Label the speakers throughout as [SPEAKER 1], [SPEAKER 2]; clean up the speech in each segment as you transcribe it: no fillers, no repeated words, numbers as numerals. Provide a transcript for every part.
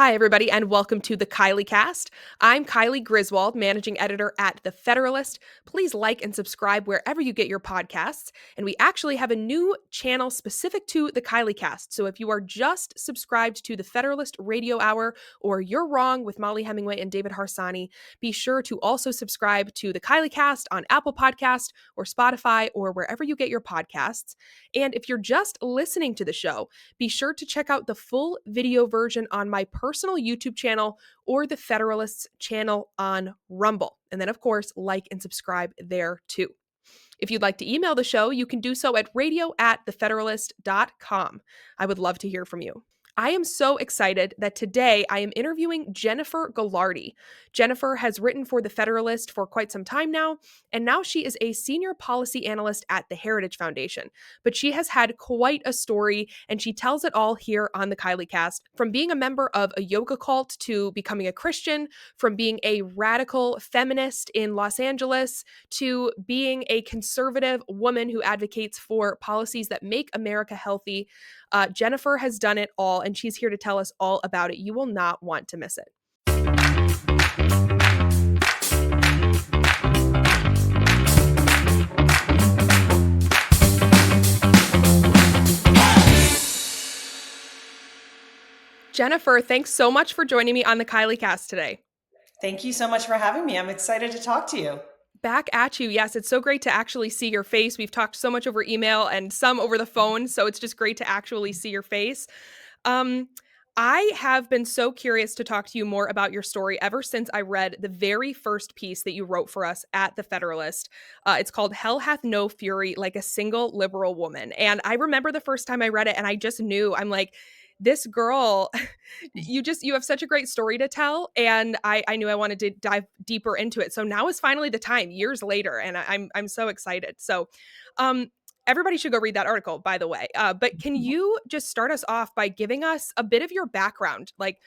[SPEAKER 1] Hi, everybody, and welcome to the Kylee Cast. I'm Kylee Griswold, managing editor at The Federalist. Please like and subscribe wherever you get your podcasts. And we actually have a new channel specific to the Kylee Cast. So if you are just subscribed to The Federalist Radio Hour or You're Wrong with Molly Hemingway and David Harsani, be sure to also subscribe to the Kylee Cast on Apple Podcast or Spotify or wherever you get your podcasts. And if you're just listening to the show, be sure to check out the full video version on my personal YouTube channel or the Federalist's channel on Rumble. And then, of course, like and subscribe there too. If you'd like to email the show, you can do so at radio@thefederalist.com. I would love to hear from you. I am so excited that today I am interviewing Jennifer Galardi. Jennifer has written for The Federalist for quite some time now, and now she is a senior policy analyst at the Heritage Foundation. But she has had quite a story, and she tells it all here on the Kylee Cast. From being a member of a yoga cult to becoming a Christian, from being a radical feminist in Los Angeles to being a conservative woman who advocates for policies that make America healthy. Jennifer has done it all, and she's here to tell us all about it. You will not want to miss it. Jennifer, thanks so much for joining me on the Kylee Cast today.
[SPEAKER 2] Thank you so much for having me. I'm excited to talk to you.
[SPEAKER 1] Back at you. Yes, it's so great to actually see your face. We've talked so much over email and some over the phone, so it's just great to actually see your face. I have been so curious to talk to you more about your story ever since I read the very first piece that you wrote for us at The Federalist. It's called Hell Hath No Fury Like a Single Liberal Woman. And I remember the first time I read it and I just knew, I'm like, this girl, you have such a great story to tell. And I knew I wanted to dive deeper into it. So now is finally the time, years later. And I'm so excited. So, everybody should go read that article, by the way. But can you just start us off by giving us a bit of your background? Like,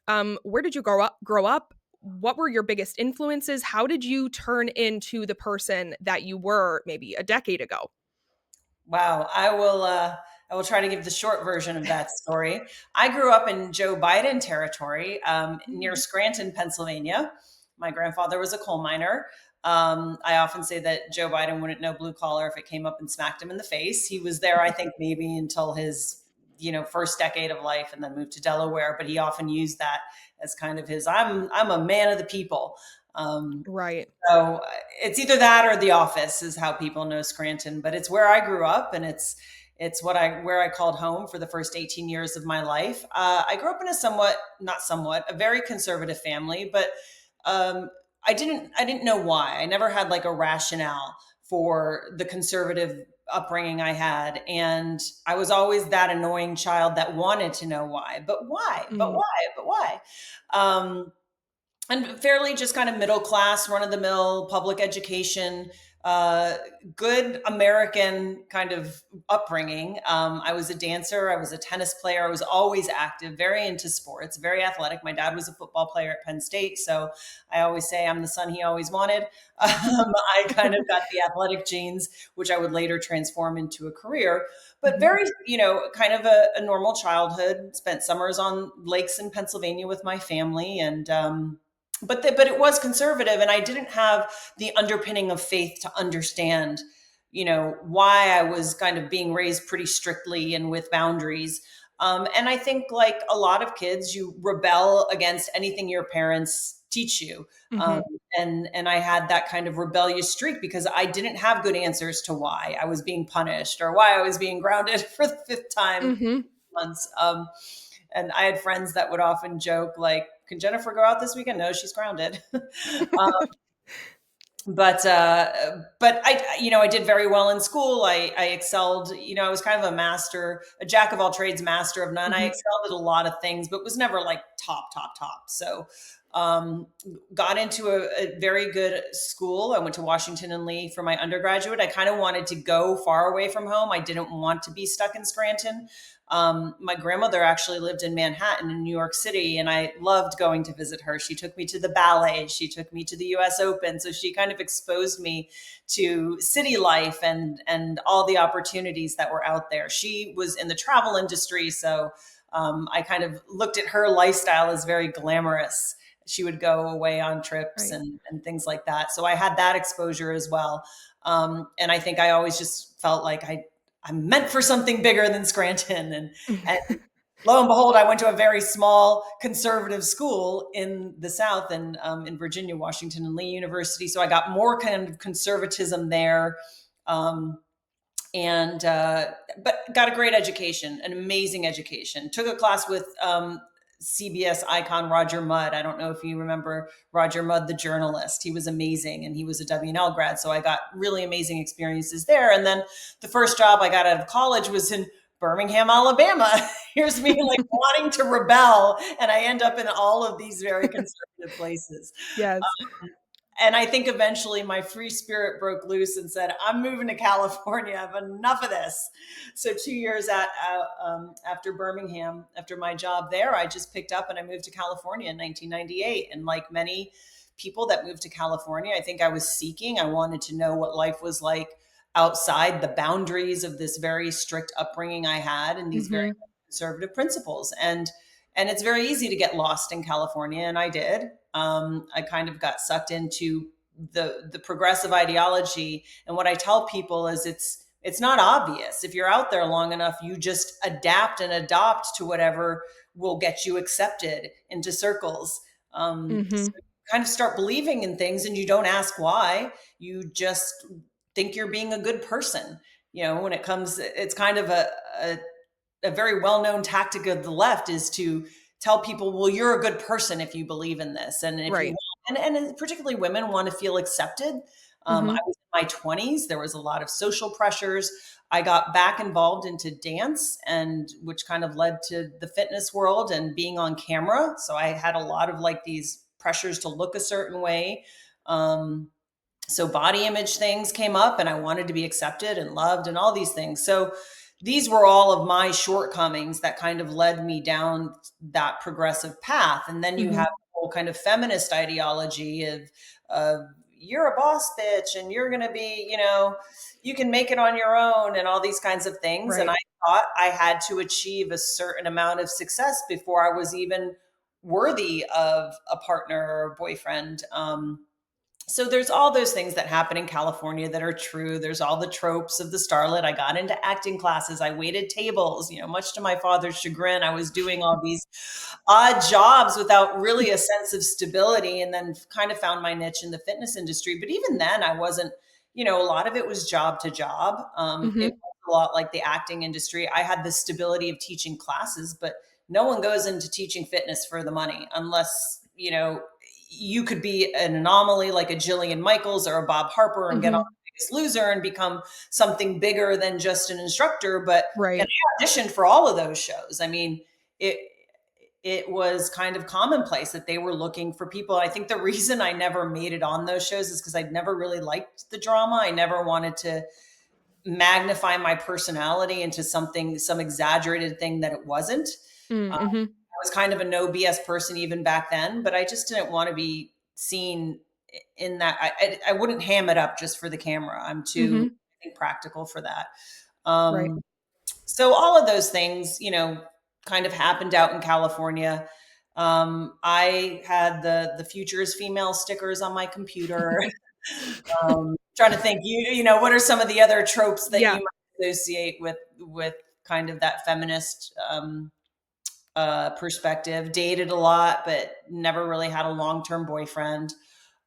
[SPEAKER 1] where did you grow up? What were your biggest influences? How did you turn into the person that you were maybe a decade ago?
[SPEAKER 2] Wow, I will try to give the short version of that story. I grew up in Joe Biden territory near Scranton, Pennsylvania. My grandfather was a coal miner. I often say that Joe Biden wouldn't know blue collar if it came up and smacked him in the face. He was there, I think, maybe until his first decade of life, and then moved to Delaware. But he often used that as kind of his I'm a man of the people.
[SPEAKER 1] Right.
[SPEAKER 2] So it's either that or The Office is how people know Scranton, but it's where I grew up, and it's where I called home for the first 18 years of my life. I grew up in a very conservative family, but I didn't know why. I never had like a rationale for the conservative upbringing I had, and I was always that annoying child that wanted to know why. But why? But
[SPEAKER 1] Mm.
[SPEAKER 2] why? But why? Um, and fairly just kind of middle class, run of the mill, public education, uh, good American kind of upbringing. I was a dancer. I was a tennis player. I was always active, very into sports, very athletic. My dad was a football player at Penn State. So I always say I'm the son he always wanted. I kind of got the athletic genes, which I would later transform into a career. But
[SPEAKER 1] Mhm.
[SPEAKER 2] very, kind of a normal childhood. Spent summers on lakes in Pennsylvania with my family, and but it was conservative, and I didn't have the underpinning of faith to understand, why I was kind of being raised pretty strictly and with boundaries. And I think, like a lot of kids, you rebel against anything your parents teach you. Um,
[SPEAKER 1] Mhm.
[SPEAKER 2] and I had that kind of rebellious streak because I didn't have good answers to why I was being punished or why I was being grounded for the fifth time
[SPEAKER 1] Mhm.
[SPEAKER 2] months. And I had friends that would often joke, like, can Jennifer go out this weekend? No, she's grounded. But I did very well in school. I excelled. I was kind of a jack of all trades, master of none. I
[SPEAKER 1] Mhm.
[SPEAKER 2] excelled at a lot of things, but was never like top. So um, got into a very good school. I went to Washington and Lee for my undergraduate. I kind of wanted to go far away from home. I didn't want to be stuck in Scranton. My grandmother actually lived in Manhattan in New York City, and I loved going to visit her. She took me to the ballet. She took me to the US Open. So she kind of exposed me to city life and all the opportunities that were out there. She was in the travel industry. So I kind of looked at her lifestyle as very glamorous. She would go away on trips
[SPEAKER 1] Right.
[SPEAKER 2] and things like that. So I had that exposure as well. And I think I always just felt like I'm meant for something bigger than Scranton. And lo and behold, I went to a very small conservative school in the South and in Virginia, Washington and Lee University. So I got more kind of conservatism there. Um, and but got a great education, an amazing education. Took a class with CBS icon Roger Mudd. I don't know if you remember Roger Mudd, the journalist. He was amazing, and he was a W&L grad, so I got really amazing experiences there. And then the first job I got out of college was in Birmingham, Alabama. Here's me like wanting to rebel, and I end up in all of these very conservative places.
[SPEAKER 1] Yes.
[SPEAKER 2] And I think eventually my free spirit broke loose and said, I'm moving to California. I have enough of this. So 2 years after Birmingham, after my job there, I just picked up and I moved to California in 1998. And like many people that moved to California, I think I was seeking. I wanted to know what life was like outside the boundaries of this very strict upbringing I had and these very
[SPEAKER 1] Mhm.
[SPEAKER 2] conservative principles. And it's very easy to get lost in California, and I did. I kind of got sucked into the progressive ideology, and what I tell people is it's not obvious. If you're out there long enough, you just adapt and adopt to whatever will get you accepted into circles. So
[SPEAKER 1] Mhm.
[SPEAKER 2] you kind of start believing in things, and you don't ask why. You just think you're being a good person. You know, when it comes, it's kind of a very well-known tactic of the left is to tell people, well, you're a good person if you believe in this. And if you
[SPEAKER 1] Right.
[SPEAKER 2] want, and particularly women want to feel accepted. I
[SPEAKER 1] Mhm.
[SPEAKER 2] was in my 20s. There was a lot of social pressures. I got back involved into dance, and which kind of led to the fitness world and being on camera. So I had a lot of like these pressures to look a certain way. So body image things came up, and I wanted to be accepted and loved and all these things. So these were all of my shortcomings that kind of led me down that progressive path. And then you have
[SPEAKER 1] Mhm.
[SPEAKER 2] the whole kind of feminist ideology of you're a boss bitch and you're going to be, you can make it on your own and all these kinds of things. And I
[SPEAKER 1] Right.
[SPEAKER 2] thought I had to achieve a certain amount of success before I was even worthy of a partner or a boyfriend. So there's all those things that happen in California that are true. There's all the tropes of the starlet. I got into acting classes. I waited tables, much to my father's chagrin. I was doing all these odd jobs without really a sense of stability, and then kind of found my niche in the fitness industry. But even then I wasn't, a lot of it was job to job. It
[SPEAKER 1] Mhm.
[SPEAKER 2] was a lot like the acting industry. I had the stability of teaching classes, but no one goes into teaching fitness for the money unless, you could be an anomaly like a Jillian Michaels or a Bob Harper and get on
[SPEAKER 1] Mhm.
[SPEAKER 2] The Biggest Loser and become something bigger than just an instructor. But and
[SPEAKER 1] Right.
[SPEAKER 2] I auditioned for all of those shows. I mean, it it was kind of commonplace that they were looking for people. I think the reason I never made it on those shows is because I never really liked the drama. I never wanted to magnify my personality into some exaggerated thing that it wasn't.
[SPEAKER 1] Mm, mhm.
[SPEAKER 2] I was kind of a no BS person even back then, but I just didn't want to be seen in that. I wouldn't ham it up just for the camera. I'm too,
[SPEAKER 1] Mhm.
[SPEAKER 2] I think, practical for that.
[SPEAKER 1] Right.
[SPEAKER 2] Um, so all of those things, kind of happened out in California. I had the future is female stickers on my computer. Trying to think, what are some of the other tropes that you
[SPEAKER 1] Yeah.
[SPEAKER 2] might associate with kind of that feminist perspective? Dated a lot, but never really had a long term boyfriend.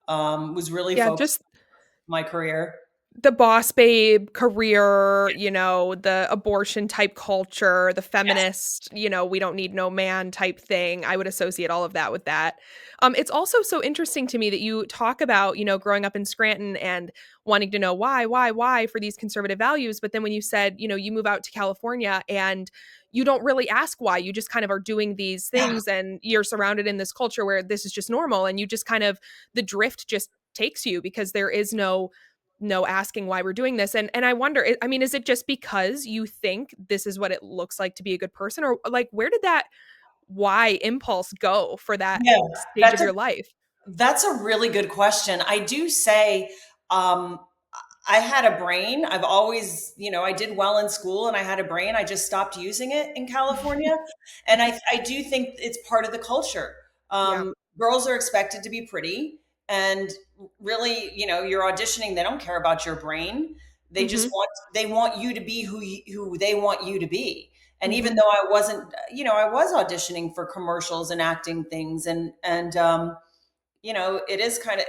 [SPEAKER 2] Was really
[SPEAKER 1] Yeah,
[SPEAKER 2] focused
[SPEAKER 1] just
[SPEAKER 2] on my career.
[SPEAKER 1] the boss babe career, the abortion type culture, the
[SPEAKER 2] Yes.
[SPEAKER 1] feminist, we don't need no man type thing. I would associate all of that with that. It's also so interesting to me that you talk about, growing up in Scranton and wanting to know why for these conservative values. But then when you said, you move out to California and you don't really ask why, you just kind of are doing these
[SPEAKER 2] Yeah.
[SPEAKER 1] things and you're surrounded in this culture where this is just normal and you just kind of, the drift just takes you because there is no asking why we're doing this. And I wonder, I mean, is it just because you think this is what it looks like to be a good person, or like where did that why impulse go for that
[SPEAKER 2] Yeah.
[SPEAKER 1] stage of
[SPEAKER 2] That's a
[SPEAKER 1] your life?
[SPEAKER 2] that's a really good question. I do say, um, I had a brain. I've always, I did well in school and I had a brain. I just stopped using it in California. And I do think it's part of the culture.
[SPEAKER 1] Yeah.
[SPEAKER 2] Girls are expected to be pretty. And really, you're auditioning. They don't care about your brain. They just
[SPEAKER 1] Mhm.
[SPEAKER 2] they want you to be who they want you to be. And even
[SPEAKER 1] Mhm.
[SPEAKER 2] though I wasn't, I was auditioning for commercials and acting things and it is kind of,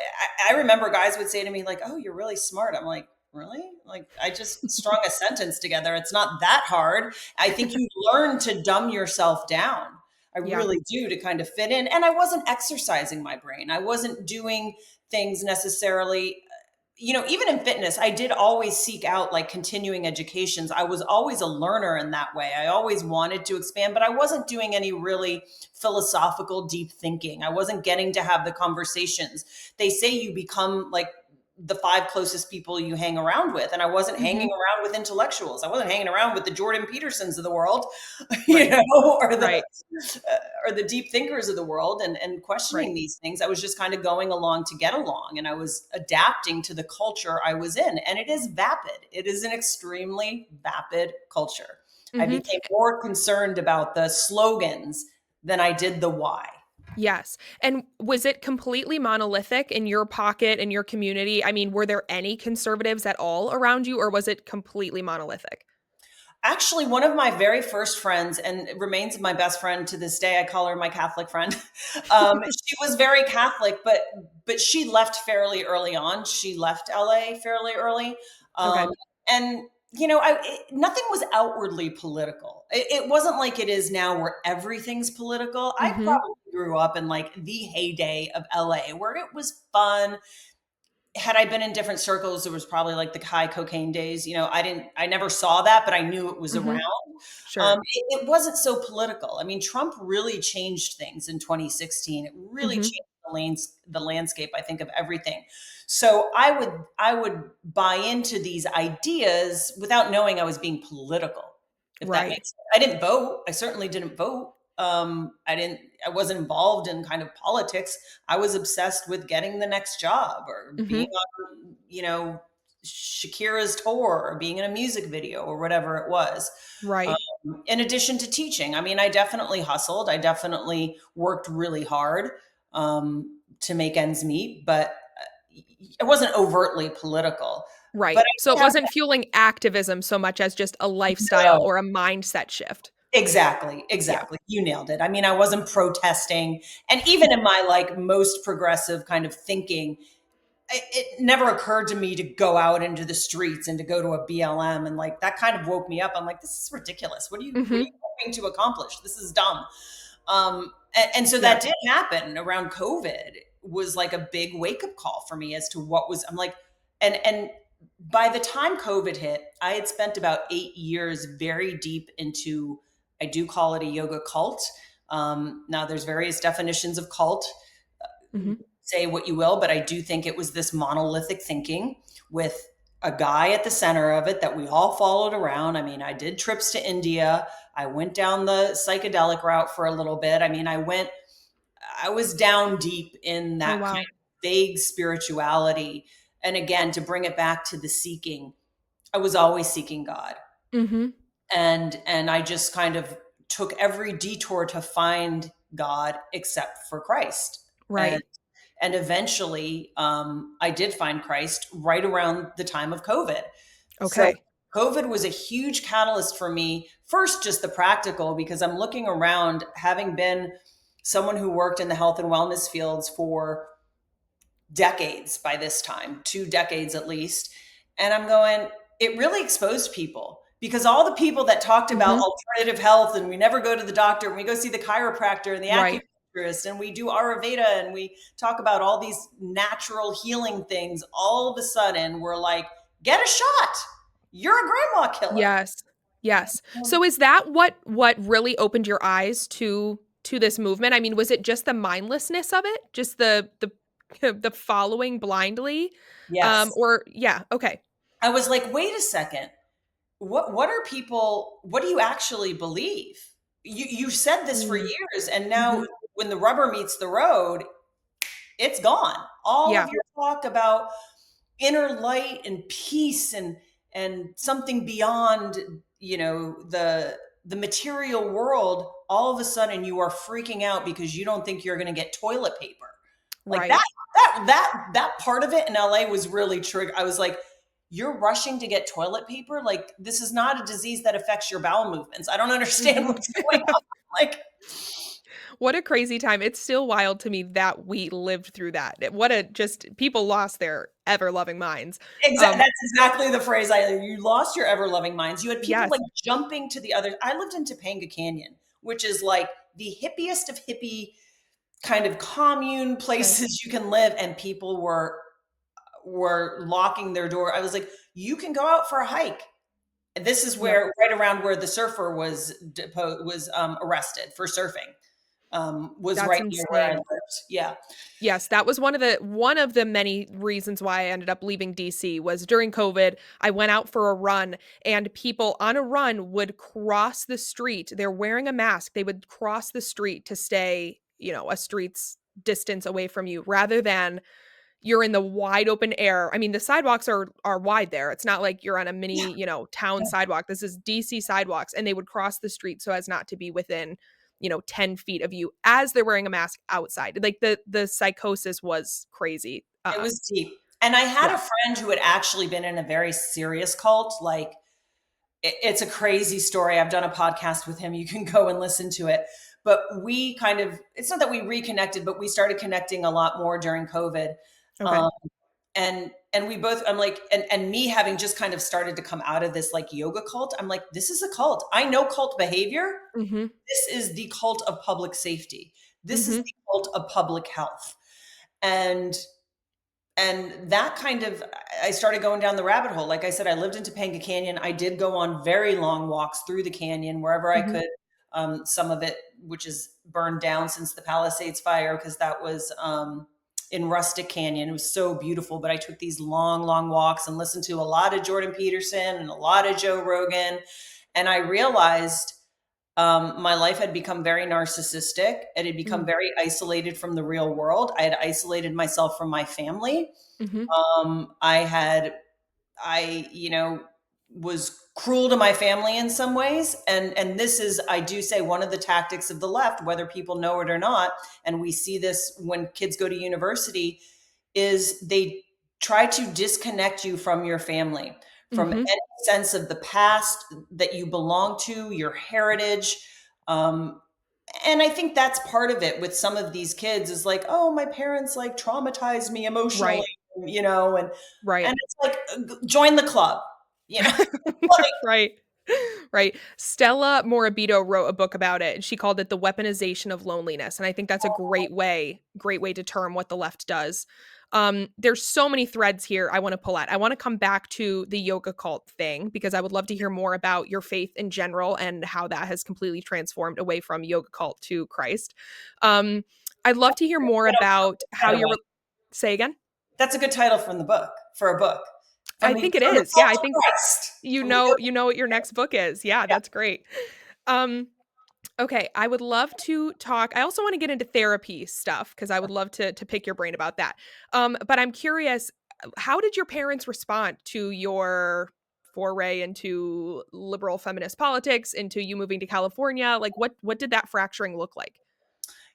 [SPEAKER 2] I remember guys would say to me like, "Oh, you're really smart." I'm like, "Really? Like I just strung a sentence together. It's not that hard." I think you learn to dumb yourself down. I
[SPEAKER 1] Yeah.
[SPEAKER 2] really do, to kind of fit in. And I wasn't exercising my brain. I wasn't doing things necessarily, even in fitness, I did always seek out like continuing educations. I was always a learner in that way. I always wanted to expand, but I wasn't doing any really philosophical, deep thinking. I wasn't getting to have the conversations. They say you become like the five closest people you hang around with. And I wasn't hanging
[SPEAKER 1] Mhm.
[SPEAKER 2] around with intellectuals. I wasn't hanging around with the Jordan Petersons of the world,
[SPEAKER 1] Right.
[SPEAKER 2] or
[SPEAKER 1] Right.
[SPEAKER 2] the deep thinkers of the world, and
[SPEAKER 1] Right.
[SPEAKER 2] questioning these things. I was just kind of going along to get along, and I was adapting to the culture I was in. And it is vapid. It is an extremely vapid culture. I
[SPEAKER 1] Mhm.
[SPEAKER 2] became more concerned about the slogans than I did the why.
[SPEAKER 1] Yes. And was it completely monolithic in your pocket, in your community? I mean, were there any conservatives at all around you, or was it completely monolithic?
[SPEAKER 2] Actually, one of my very first friends, and remains my best friend to this day, I call her my Catholic friend. She was very Catholic, but she left fairly early on. She left LA fairly early,
[SPEAKER 1] Okay.
[SPEAKER 2] and nothing was outwardly political. It wasn't like it is now, where everything's political. I
[SPEAKER 1] Mhm.
[SPEAKER 2] probably grew up in like the heyday of LA, where it was fun. Had I been in different circles, it was probably like the high cocaine days. I never saw that, but I knew it was around.
[SPEAKER 1] Mhm. Sure.
[SPEAKER 2] It wasn't so political. I mean, Trump really changed things in 2016. It really
[SPEAKER 1] Mhm.
[SPEAKER 2] changed the landscape, I think, of everything. So I would buy into these ideas without knowing I was being political, if that
[SPEAKER 1] Right.
[SPEAKER 2] makes sense. I didn't vote. I certainly didn't vote. I wasn't involved in kind of politics. I was obsessed with getting the next job, or being
[SPEAKER 1] Mhm.
[SPEAKER 2] on, Shakira's tour, or being in a music video, or whatever it was.
[SPEAKER 1] Right.
[SPEAKER 2] In addition to teaching, I mean, I definitely hustled. I definitely worked really hard, to make ends meet, but it wasn't overtly political. But
[SPEAKER 1] Right.
[SPEAKER 2] I
[SPEAKER 1] So it
[SPEAKER 2] did have
[SPEAKER 1] wasn't fueling activism so much as just a lifestyle
[SPEAKER 2] no.
[SPEAKER 1] or a mindset shift.
[SPEAKER 2] Exactly,
[SPEAKER 1] Yeah.
[SPEAKER 2] exactly. You nailed it. I mean, I wasn't protesting. And even in my like most progressive kind of thinking, it never occurred to me to go out into the streets and to go to a BLM, and like that kind of woke me up. I'm like, this is ridiculous. What are you
[SPEAKER 1] Mhm.
[SPEAKER 2] hoping to accomplish? This is dumb. And so
[SPEAKER 1] Yeah.
[SPEAKER 2] that did happen around COVID, was like a big wake up call for me as to what was, I'm like, and by the time COVID hit, I had spent about 8 years very deep into, I do call it a yoga cult. Now there's various definitions of cult,
[SPEAKER 1] Mhm.
[SPEAKER 2] say what you will, but I do think it was this monolithic thinking with a guy at the center of it that we all followed around. I mean, I did trips to India. I went down the psychedelic route for a little bit. I mean, I was down deep in
[SPEAKER 1] Oh,
[SPEAKER 2] that kind
[SPEAKER 1] wow.
[SPEAKER 2] of vague spirituality. And again, to bring it back to the seeking, I was always seeking God.
[SPEAKER 1] Mhm.
[SPEAKER 2] And I just kind of took every detour to find God except for Christ. And
[SPEAKER 1] Right.
[SPEAKER 2] and eventually, I did find Christ right around the time of COVID. So
[SPEAKER 1] Okay.
[SPEAKER 2] COVID was a huge catalyst for me. First, just the practical, because I'm looking around, having been someone who worked in the health and wellness fields for decades by this time, 2 decades at least. And I'm going, it really exposed people, because all the people that talked about
[SPEAKER 1] Mhm.
[SPEAKER 2] alternative health, and we never go to the doctor, and we go see the chiropractor and the
[SPEAKER 1] Right.
[SPEAKER 2] acupuncturist, and we do Ayurveda, and we talk about all these natural healing things, all of a sudden we're like, get a shot. You're a grandma killer.
[SPEAKER 1] Yes. Yes. So is that what really opened your eyes to this movement? I mean, was it just the mindlessness of it? Just the the following blindly?
[SPEAKER 2] Yes.
[SPEAKER 1] Or yeah, okay.
[SPEAKER 2] I was like, wait a second. What do you actually believe? You said this for
[SPEAKER 1] Mm.
[SPEAKER 2] years, and now
[SPEAKER 1] Mhm.
[SPEAKER 2] when the rubber meets the road, it's gone. All of
[SPEAKER 1] Yeah.
[SPEAKER 2] your talk about, inner light and peace and something beyond, the material world, all of a sudden you are freaking out because you don't think you're going to get toilet paper. Like
[SPEAKER 1] Right.
[SPEAKER 2] that part of it in LA was really true. I was like, you're rushing to get toilet paper? Like, this is not a disease that affects your bowel movements. I don't understand
[SPEAKER 1] Mhm.
[SPEAKER 2] what's going on. Like,
[SPEAKER 1] What a crazy time. It's still wild to me that we lived through that. What a just people lost their ever loving minds. Um,
[SPEAKER 2] That's exactly the phrase you lost your ever loving minds. You had people
[SPEAKER 1] yes.
[SPEAKER 2] like jumping to the other. I lived in Topanga Canyon, which is like the hippiest of hippie kind of commune
[SPEAKER 1] Okay.
[SPEAKER 2] places you can live, and people were locking their door. I was like, you can go out for a hike. And this is
[SPEAKER 1] Yep.
[SPEAKER 2] where right around where the surfer was arrested for surfing. Was
[SPEAKER 1] That's
[SPEAKER 2] right near where I
[SPEAKER 1] insane.
[SPEAKER 2] lived. Yeah.
[SPEAKER 1] Yes, that was one of the many reasons why I ended up leaving DC was during COVID, I went out for a run and people on a run would cross the street. They're wearing a mask. They would cross the street to stay, a street's distance away from you rather than you're in the wide open air. I mean, the sidewalks are wide there. It's not like you're on a
[SPEAKER 2] Yeah.
[SPEAKER 1] mini, town sidewalk. This is DC sidewalks, and they would cross the street so as not to be within, 10 feet of you as they're wearing a mask outside. Like the psychosis was crazy.
[SPEAKER 2] It was deep. And I had
[SPEAKER 1] Yeah.
[SPEAKER 2] a friend who had actually been in a very serious cult. Like, it's a crazy story. I've done a podcast with him. You can go and listen to it. But we kind of, it's not that we reconnected, but we started connecting a lot more during COVID.
[SPEAKER 1] Okay.
[SPEAKER 2] Um, and we both, I'm like, and me having just kind of started to come out of this like yoga cult, I'm like, this is a cult. I know cult behavior.
[SPEAKER 1] Mhm.
[SPEAKER 2] This is the cult of public safety. This is
[SPEAKER 1] Mhm.
[SPEAKER 2] the cult of public health. And that kind of, I started going down the rabbit hole. Like I said, I lived in Topanga Canyon. I did go on very long walks through the canyon wherever I
[SPEAKER 1] Mhm.
[SPEAKER 2] could. Some of it which is burned down since the Palisades fire, because that was in Rustic Canyon. It was so beautiful, but I took these long long walks and listened to a lot of Jordan Peterson and a lot of Joe Rogan, and I realized my life had become very narcissistic. It had become
[SPEAKER 1] Mm.
[SPEAKER 2] very isolated from the real world. I had isolated myself from my family.
[SPEAKER 1] Mhm.
[SPEAKER 2] I had, was cruel to my family in some ways. And this is, I do say, one of the tactics of the left, whether people know it or not. And we see this when kids go to university, is they try to disconnect you from your family, from
[SPEAKER 1] Mhm.
[SPEAKER 2] any sense of the past that you belong to, your heritage. Um, and I think that's part of it with some of these kids is like, oh, my parents like traumatized me emotionally,
[SPEAKER 1] Right.
[SPEAKER 2] and
[SPEAKER 1] Right.
[SPEAKER 2] it's like, join the club, like,
[SPEAKER 1] Right. Right. Stella Morabito wrote a book about it, and she called it "The Weaponization of Loneliness," and I think that's a great way to term what the left does. There's so many threads here I wanna pull at. I wanna come back to the yoga cult thing because I would love to hear more about your faith in general and how that has completely transformed away from yoga cult to Christ. Um, I'd love to hear more about how
[SPEAKER 2] by the
[SPEAKER 1] your
[SPEAKER 2] way,
[SPEAKER 1] re Say again?
[SPEAKER 2] that's a good title from the book for a book.
[SPEAKER 1] I
[SPEAKER 2] From the
[SPEAKER 1] think it
[SPEAKER 2] from the
[SPEAKER 1] is. Yeah,
[SPEAKER 2] cult
[SPEAKER 1] I
[SPEAKER 2] to
[SPEAKER 1] think
[SPEAKER 2] Christ.
[SPEAKER 1] you
[SPEAKER 2] From the
[SPEAKER 1] know
[SPEAKER 2] yoga.
[SPEAKER 1] you know what your next book is. Yeah,
[SPEAKER 2] Yeah.
[SPEAKER 1] that's great. Um, okay, I would love to talk I also wanna get into therapy stuff because I would love to pick your brain about that. But I'm curious, how did your parents respond to your foray into liberal feminist politics, into you moving to California? Like, what did that fracturing look like?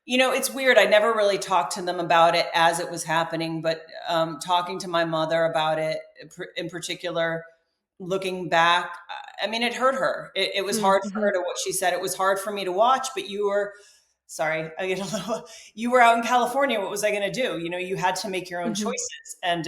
[SPEAKER 2] It's weird. I never really talked to them about it as it was happening, but talking to my mother about it in particular, looking back, I mean, it hurt her. It was
[SPEAKER 1] Mm,
[SPEAKER 2] hard for her
[SPEAKER 1] mhm,
[SPEAKER 2] to what she said. It was hard for me to watch, but you were, sorry, I get a little, you were out in California. What was I going to do? You had to make your own
[SPEAKER 1] mhm,
[SPEAKER 2] choices. And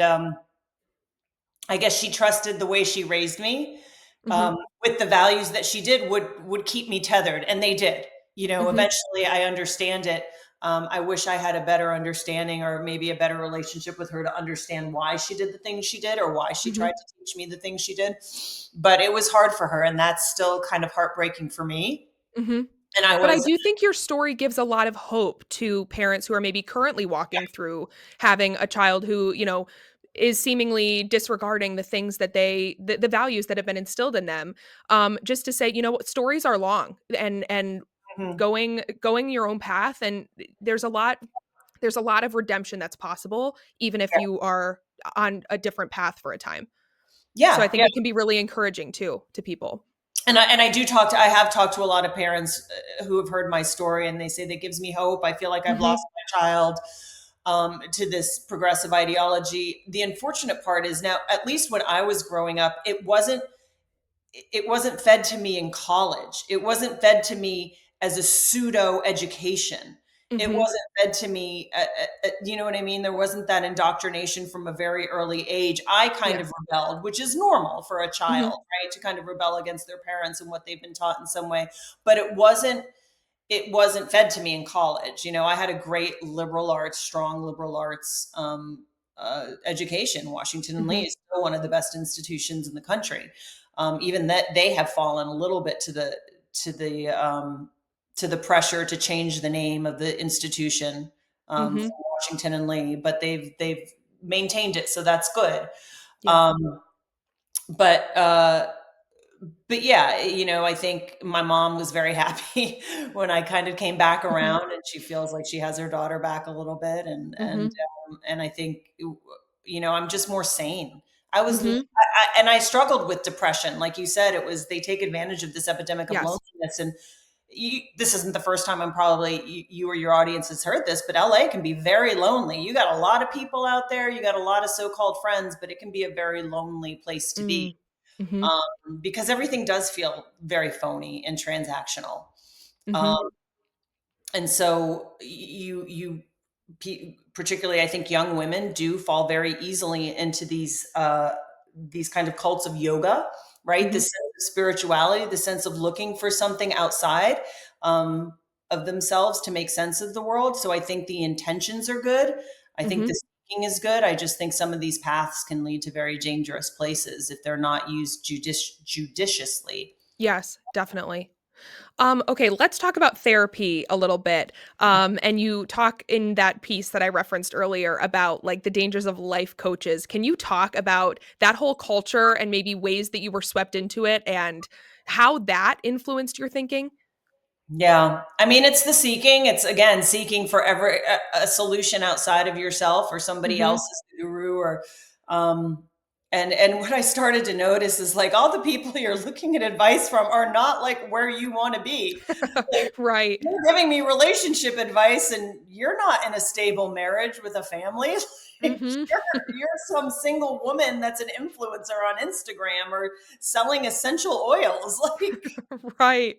[SPEAKER 2] I guess she trusted the way she raised me,
[SPEAKER 1] mhm,
[SPEAKER 2] with the values that she did would keep me tethered, and they did.
[SPEAKER 1] mhm,
[SPEAKER 2] Eventually, I understand it. I wish I had a better understanding, or maybe a better relationship with her, to understand why she did the things she did, or why she
[SPEAKER 1] mhm.
[SPEAKER 2] tried to teach me the things she did. But it was hard for her, and that's still kind of heartbreaking for me.
[SPEAKER 1] Mhm.
[SPEAKER 2] And I
[SPEAKER 1] But I
[SPEAKER 2] was,
[SPEAKER 1] do think your story gives a lot of hope to parents who are maybe currently walking through having a child who, is seemingly disregarding the things that the values that have been instilled in them. Just to say, what stories are long and
[SPEAKER 2] mhm.
[SPEAKER 1] going your own path and there's a lot of redemption that's possible even if
[SPEAKER 2] Yeah.
[SPEAKER 1] you are on a different path for a time. So I
[SPEAKER 2] Yeah,
[SPEAKER 1] think
[SPEAKER 2] yeah.
[SPEAKER 1] it can be really encouraging too to people.
[SPEAKER 2] And I have talked to a lot of parents who have heard my story, and they say that gives me hope. I feel like I've lost
[SPEAKER 1] Mhm.
[SPEAKER 2] my child to this progressive ideology. The unfortunate part is now, at least when I was growing up, it wasn't fed to me in college. It wasn't fed to me as a pseudo education. It
[SPEAKER 1] Mhm.
[SPEAKER 2] wasn't fed to me, you know what I mean? There wasn't that indoctrination from a very early age. I kind of
[SPEAKER 1] Yes.
[SPEAKER 2] rebelled, which is normal for a child,
[SPEAKER 1] Mhm.
[SPEAKER 2] right? To kind of rebel against their parents and what they've been taught in some way. But it wasn't fed to me in college. I had a great liberal arts, strong liberal arts education. Washington and Lee
[SPEAKER 1] Mhm.
[SPEAKER 2] is still one of the best institutions in the country. Even that they have fallen a little bit to the to the pressure to change the name of the institution from
[SPEAKER 1] Mhm.
[SPEAKER 2] Washington and Lee, but they've maintained it, so that's good.
[SPEAKER 1] Yeah.
[SPEAKER 2] Um, but uh, but yeah, I think my mom was very happy when I kind of came back
[SPEAKER 1] Mhm.
[SPEAKER 2] around, and she feels like she has her daughter back a little bit,
[SPEAKER 1] Mhm.
[SPEAKER 2] and I think I'm just more sane. I was,
[SPEAKER 1] Mhm.
[SPEAKER 2] and I struggled with depression, like you said. It was they take advantage of this epidemic of
[SPEAKER 1] Yes.
[SPEAKER 2] loneliness, and this isn't the first time you or your audience has heard this, but LA can be very lonely. You got a lot of people out there, you got a lot of so-called friends, but it can be a very lonely place to be
[SPEAKER 1] Mm. Mhm.
[SPEAKER 2] because everything does feel very phony and transactional. Um,
[SPEAKER 1] Mhm.
[SPEAKER 2] and so particularly, I think young women do fall very easily into these kind of cults of yoga, right? The
[SPEAKER 1] Mhm.
[SPEAKER 2] sense of spirituality, the sense of looking for something outside um, of themselves to make sense of the world. So I think the intentions are good. I think the
[SPEAKER 1] Mhm.
[SPEAKER 2] seeking is good. I just think some of these paths can lead to very dangerous places if they're not used judiciously.
[SPEAKER 1] Yes, definitely. Okay, let's talk about therapy a little bit. And you talk in that piece that I referenced earlier about like the dangers of life coaches. Can you talk about that whole culture and maybe ways that you were swept into it and how that influenced your thinking?
[SPEAKER 2] Yeah. I mean, it's the seeking. It's again seeking for a solution outside of yourself or somebody
[SPEAKER 1] Mhm.
[SPEAKER 2] else's guru or um and what I started to notice is like all the people you're looking at advice from are not like where you want to be. Like
[SPEAKER 1] Right.
[SPEAKER 2] you're giving me relationship advice and you're not in a stable marriage with a family. Like
[SPEAKER 1] Mhm.
[SPEAKER 2] you're some single woman that's an influencer on Instagram or selling essential oils.
[SPEAKER 1] Right.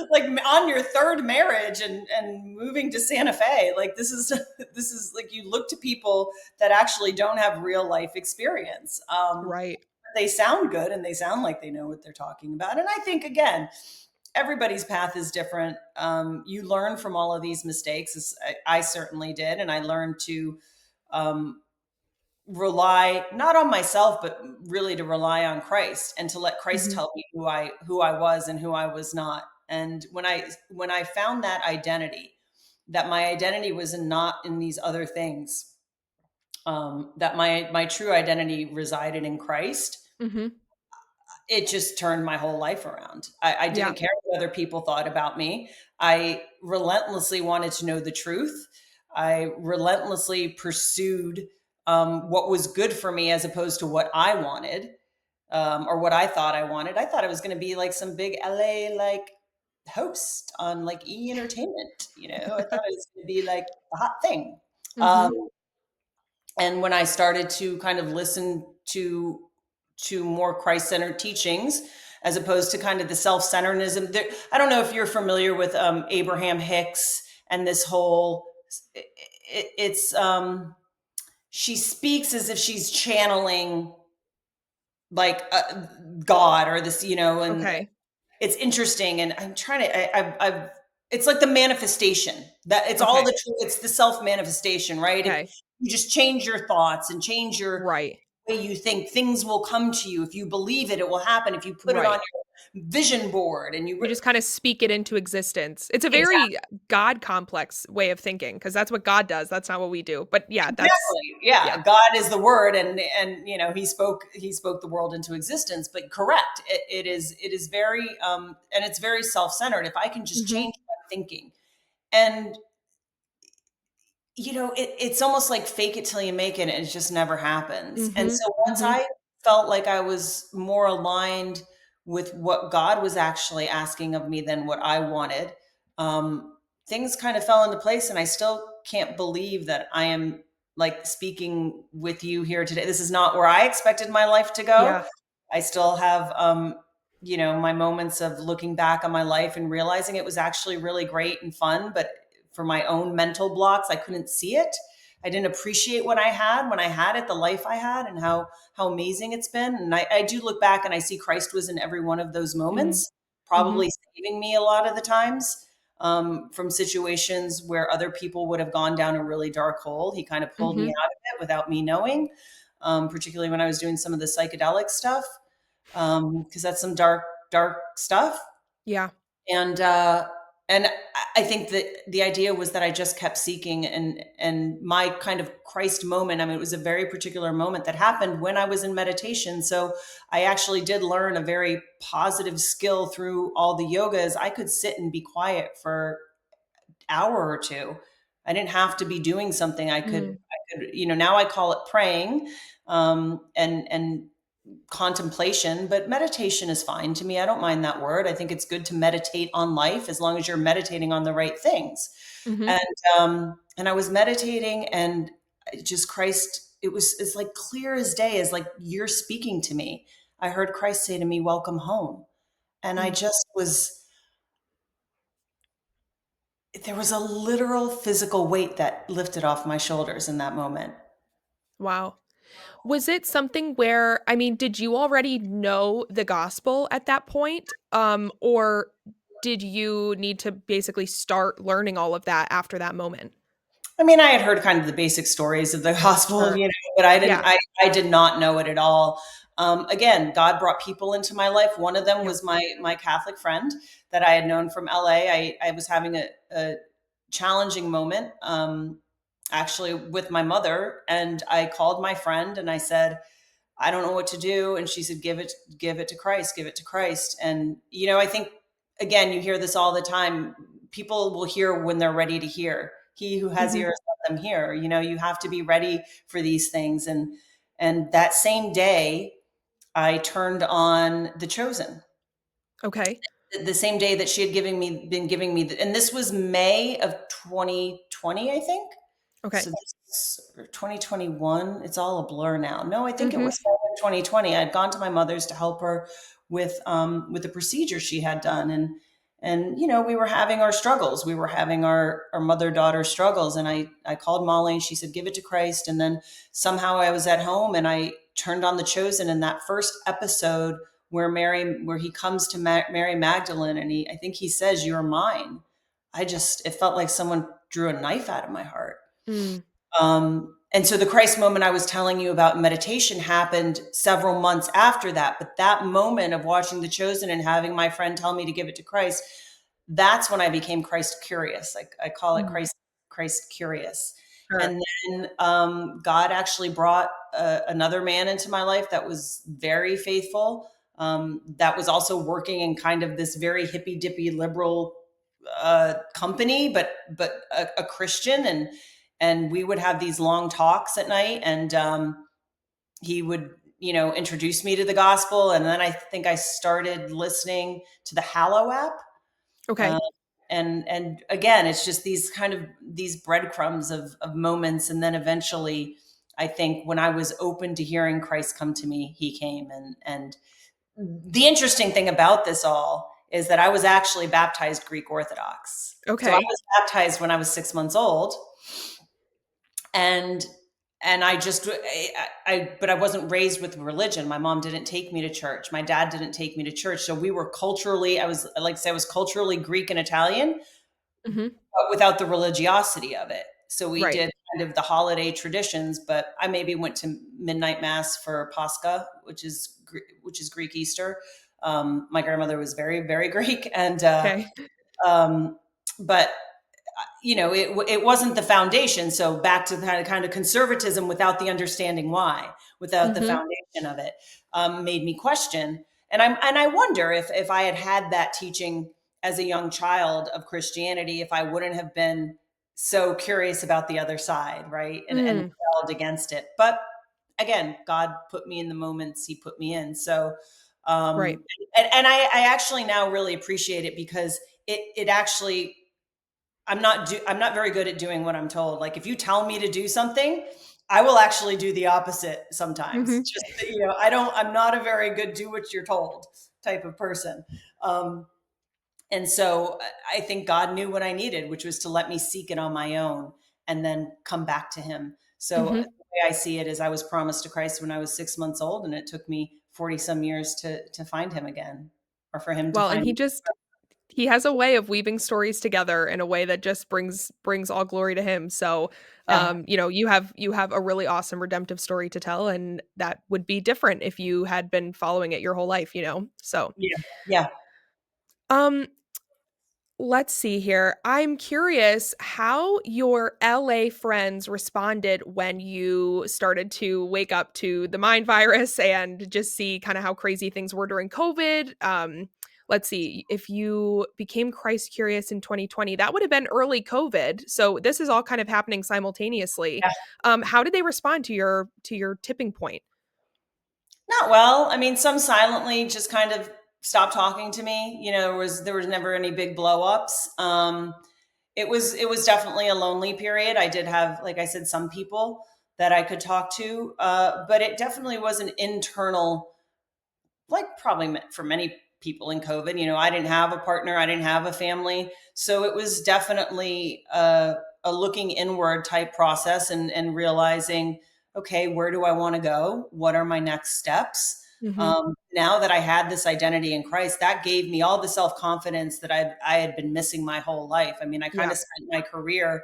[SPEAKER 2] Like on your third marriage and moving to Santa Fe. Like this is this is like you look to people that actually don't have real life experience.
[SPEAKER 1] Right.
[SPEAKER 2] They sound good and they sound like they know what they're talking about. And I think again, everybody's path is different. You learn from all of these mistakes. I certainly did, and I learned to um, rely not on myself but really to rely on Christ and to let Christ
[SPEAKER 1] Mhm.
[SPEAKER 2] tell me who I was and who I was not. And when I found that identity, that my identity was not in these other things, that my true identity resided in Christ,
[SPEAKER 1] Mhm.
[SPEAKER 2] it just turned my whole life around. I
[SPEAKER 1] Yeah.
[SPEAKER 2] didn't care what other people thought about me. I relentlessly wanted to know the truth. I relentlessly pursued what was good for me as opposed to what I wanted or what I thought I wanted. I thought I was going to be like some big LA like host on like E Entertainment. I thought it was going to be like the hot thing. Um,
[SPEAKER 1] Mhm.
[SPEAKER 2] and when I started to kind of listen to more Christ-centered teachings as opposed to kind of the self-centeredism. I don't know if you're familiar with Abraham Hicks and this whole it's she speaks as if she's channeling like God or this, and
[SPEAKER 1] Okay.
[SPEAKER 2] it's interesting. And I'm trying to, I've it's like the manifestation that it's all
[SPEAKER 1] Okay.
[SPEAKER 2] it's the self manifestation, right? If
[SPEAKER 1] Okay.
[SPEAKER 2] you just change your thoughts and change your
[SPEAKER 1] Right.
[SPEAKER 2] way you think, things will come to you. If you believe it, it will happen. If you put it on
[SPEAKER 1] Right.
[SPEAKER 2] your vision board and
[SPEAKER 1] You just kinda speak it into existence. It's a
[SPEAKER 2] exactly.
[SPEAKER 1] very God complex way of thinking because that's what God does, that's not what we do. But yeah, that's
[SPEAKER 2] Exactly. Yeah,
[SPEAKER 1] yeah.
[SPEAKER 2] God is the word, and he spoke the world into existence. But correct, it is very and it's very self centered. If I can just
[SPEAKER 1] Mhm.
[SPEAKER 2] change my thinking, and It's almost like fake it till you make it, and it just never happens. And
[SPEAKER 1] Mhm.
[SPEAKER 2] so once
[SPEAKER 1] Mhm.
[SPEAKER 2] I felt like I was more aligned with what God was actually asking of me than what I wanted, things kind of fell into place. And I still can't believe that I am like speaking with you here today. This is not where I expected my life to go.
[SPEAKER 1] Yeah.
[SPEAKER 2] I still have, my moments of looking back on my life and realizing it was actually really great and fun. But for my own mental blocks, I couldn't see it. I didn't appreciate what I had when I had it, the life I had, and how amazing it's been. And I do look back and I see Christ was in every one of those
[SPEAKER 1] Mm.
[SPEAKER 2] moments,
[SPEAKER 1] Mhm.
[SPEAKER 2] probably saving me a lot of the times from situations where other people would have gone down a really dark hole. He kind of pulled me
[SPEAKER 1] Mhm.
[SPEAKER 2] out of it without me knowing, particularly when I was doing some of the psychedelic stuff, because that's some dark, dark stuff.
[SPEAKER 1] Yeah.
[SPEAKER 2] And and I think that the idea was that I just kept seeking, and my kind of Christ moment. I mean, it was a very particular moment that happened when I was in meditation. So I actually did learn a very positive skill through all the yogas. I could sit and be quiet for hour or two. I didn't have to be doing something.
[SPEAKER 1] Mm.
[SPEAKER 2] Now I call it praying, and contemplation, but meditation is fine to me. I don't mind that word. I think it's good to meditate on life as long as you're meditating on the right things.
[SPEAKER 1] Mhm.
[SPEAKER 2] And I was meditating, and just Christ, it's like clear as day, as like you're speaking to me. I heard Christ say to me, "Welcome home." And I
[SPEAKER 1] Mm.
[SPEAKER 2] just was there was a literal physical weight that lifted off my shoulders in that moment.
[SPEAKER 1] Wow. Was it something where I mean, did you already know the gospel at that point? Or did you need to basically start learning all of that after that moment?
[SPEAKER 2] I mean, I had heard kind of the basic stories of the gospel,
[SPEAKER 1] Sure.
[SPEAKER 2] but I didn't.
[SPEAKER 1] Yeah.
[SPEAKER 2] I did not know it at all. Again, God brought people into my life. One of them
[SPEAKER 1] Yeah.
[SPEAKER 2] was my Catholic friend that I had known from LA. I was having a challenging moment, actually, with my mother, and I called my friend and I said, I don't know what to do. And she said, give it to Christ, give it to Christ. And, I think, again, you hear this all the time. People will hear when they're ready to hear. He who has
[SPEAKER 1] Mhm.
[SPEAKER 2] ears, let them hear. You have to be ready for these things. And that same day, I turned on The Chosen.
[SPEAKER 1] Okay.
[SPEAKER 2] The same day that she had been giving me, and this was May of 2020, I think. So
[SPEAKER 1] Okay.
[SPEAKER 2] this 2021, it's all a blur now. No, I think it
[SPEAKER 1] Mhm.
[SPEAKER 2] was 2020. I had gone to my mother's to help her with the procedure she had done, and we were having our struggles. We were having our mother-daughter struggles, and I called Molly and she said, "Give it to Christ." And then somehow I was at home and I turned on The Chosen, and that first episode where he comes to Mary Magdalene, and I think he says, "You're mine." It felt like someone drew a knife out of my heart.
[SPEAKER 1] Mm.
[SPEAKER 2] And so the Christ moment I was telling you about in meditation happened several months after that. But that moment of watching The Chosen and having my friend tell me to give it to Christ, that's when I became Christ curious. Like I call it
[SPEAKER 1] Mm.
[SPEAKER 2] Christ curious.
[SPEAKER 1] Sure.
[SPEAKER 2] And then God actually brought another man into my life that was very faithful. That was also working in kind of this very hippy dippy liberal company, but a Christian, and we would have these long talks at night, and he would introduce me to the gospel, and then I think I started listening to the Hallow app. uh,
[SPEAKER 1] Okay.
[SPEAKER 2] and again, it's just these breadcrumbs of moments, and then eventually I think when I was open to hearing Christ come to me, he came. And the interesting thing about this all is that I was actually baptized Greek Orthodox. So I
[SPEAKER 1] Okay.
[SPEAKER 2] was baptized when I was 6 months old, and but I wasn't raised with religion. My mom didn't take me to church. My dad didn't take me to church. So we were culturally, I like to say, I was culturally Greek and Italian,
[SPEAKER 1] Mhm.
[SPEAKER 2] but without the religiosity of it. So we
[SPEAKER 1] Right.
[SPEAKER 2] did kind of the holiday traditions, but I maybe went to midnight mass for Pascha, which is Greek Easter. My grandmother was very, very Greek, and
[SPEAKER 1] Okay.
[SPEAKER 2] um, but it wasn't the foundation. So back to the kind of conservatism without the understanding why, without the
[SPEAKER 1] Mhm.
[SPEAKER 2] foundation of it, made me question. And I wonder if I had had that teaching as a young child of Christianity, if I wouldn't have been so curious about the other side, right? And
[SPEAKER 1] Mm,
[SPEAKER 2] rebelled against it. But again, God put me in the moments he put me in. So,
[SPEAKER 1] right.
[SPEAKER 2] and I actually now really appreciate it because it actually, I'm not very good at doing what I'm told. Like if you tell me to do something, I will actually do the opposite sometimes.
[SPEAKER 1] Mhm.
[SPEAKER 2] Just, I'm not a very good do what you're told type of person. Um, and so I think God knew what I needed, which was to let me seek it on my own and then come back to him. So the
[SPEAKER 1] Mhm.
[SPEAKER 2] way I see it is I was promised to Christ when I was 6 months old, and it took me 40 some years to find him again, or for him to
[SPEAKER 1] Well, and
[SPEAKER 2] find me.
[SPEAKER 1] he has a way of weaving stories together in a way that just brings all glory to him. So,
[SPEAKER 2] Yeah.
[SPEAKER 1] you have a really awesome redemptive story to tell, and that would be different if you had been following it your whole life. So,
[SPEAKER 2] Yeah. Yeah.
[SPEAKER 1] um, let's see here. I'm curious how your LA friends responded when you started to wake up to the mind virus and just see kind of how crazy things were during COVID. Let's see. If you became Christ curious in 2020, that would have been early COVID. So this is all kind of happening simultaneously.
[SPEAKER 2] Yeah.
[SPEAKER 1] How did they respond to your tipping point?
[SPEAKER 2] Not well. I mean, some silently just kind of stopped talking to me. There was never any big blow ups. It was definitely a lonely period. I did have, like I said, some people that I could talk to, but it definitely was an internal, like probably for many people in COVID. I didn't have a partner, I didn't have a family, so it was definitely a looking inward type process, and realizing, okay, where do I want to go? What are my next steps?
[SPEAKER 1] Mhm.
[SPEAKER 2] Now that I had this identity in Christ, that gave me all the self confidence that I had been missing my whole life. I mean, I kind
[SPEAKER 1] Yeah.
[SPEAKER 2] of spent my career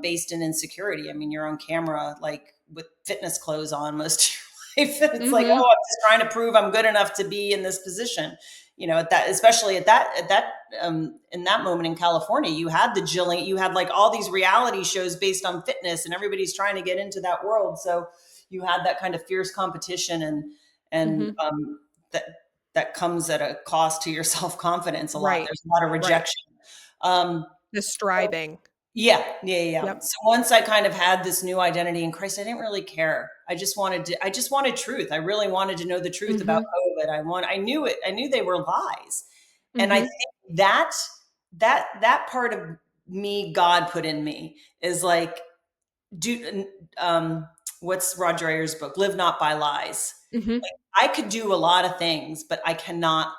[SPEAKER 2] based in insecurity. I mean, you're on camera like with fitness clothes on most of your life. And it's like, oh,
[SPEAKER 1] Mhm.
[SPEAKER 2] I'm just trying to prove I'm good enough to be in this position. At that, especially in that moment in California, you had the Jillian, you had like all these reality shows based on fitness, and everybody's trying to get into that world. So you had that kind of fierce competition, and
[SPEAKER 1] Mhm.
[SPEAKER 2] that that comes at a cost to your self confidence. A lot.
[SPEAKER 1] Right.
[SPEAKER 2] There's a lot of
[SPEAKER 1] Right.
[SPEAKER 2] rejection. Um,
[SPEAKER 1] The striving.
[SPEAKER 2] yeah, yeah, yeah.
[SPEAKER 1] Yep.
[SPEAKER 2] So once I kind of had this new identity in Christ, I didn't really care. I just wanted truth. I really wanted to know the truth about
[SPEAKER 1] Mhm.
[SPEAKER 2] COVID. I knew it. I knew they were lies. And I
[SPEAKER 1] Mhm.
[SPEAKER 2] think that part of me God put in me is like, do what's Roger Ayer's book? Live not by lies.
[SPEAKER 1] Mhm.
[SPEAKER 2] I could do a lot of things, but I cannot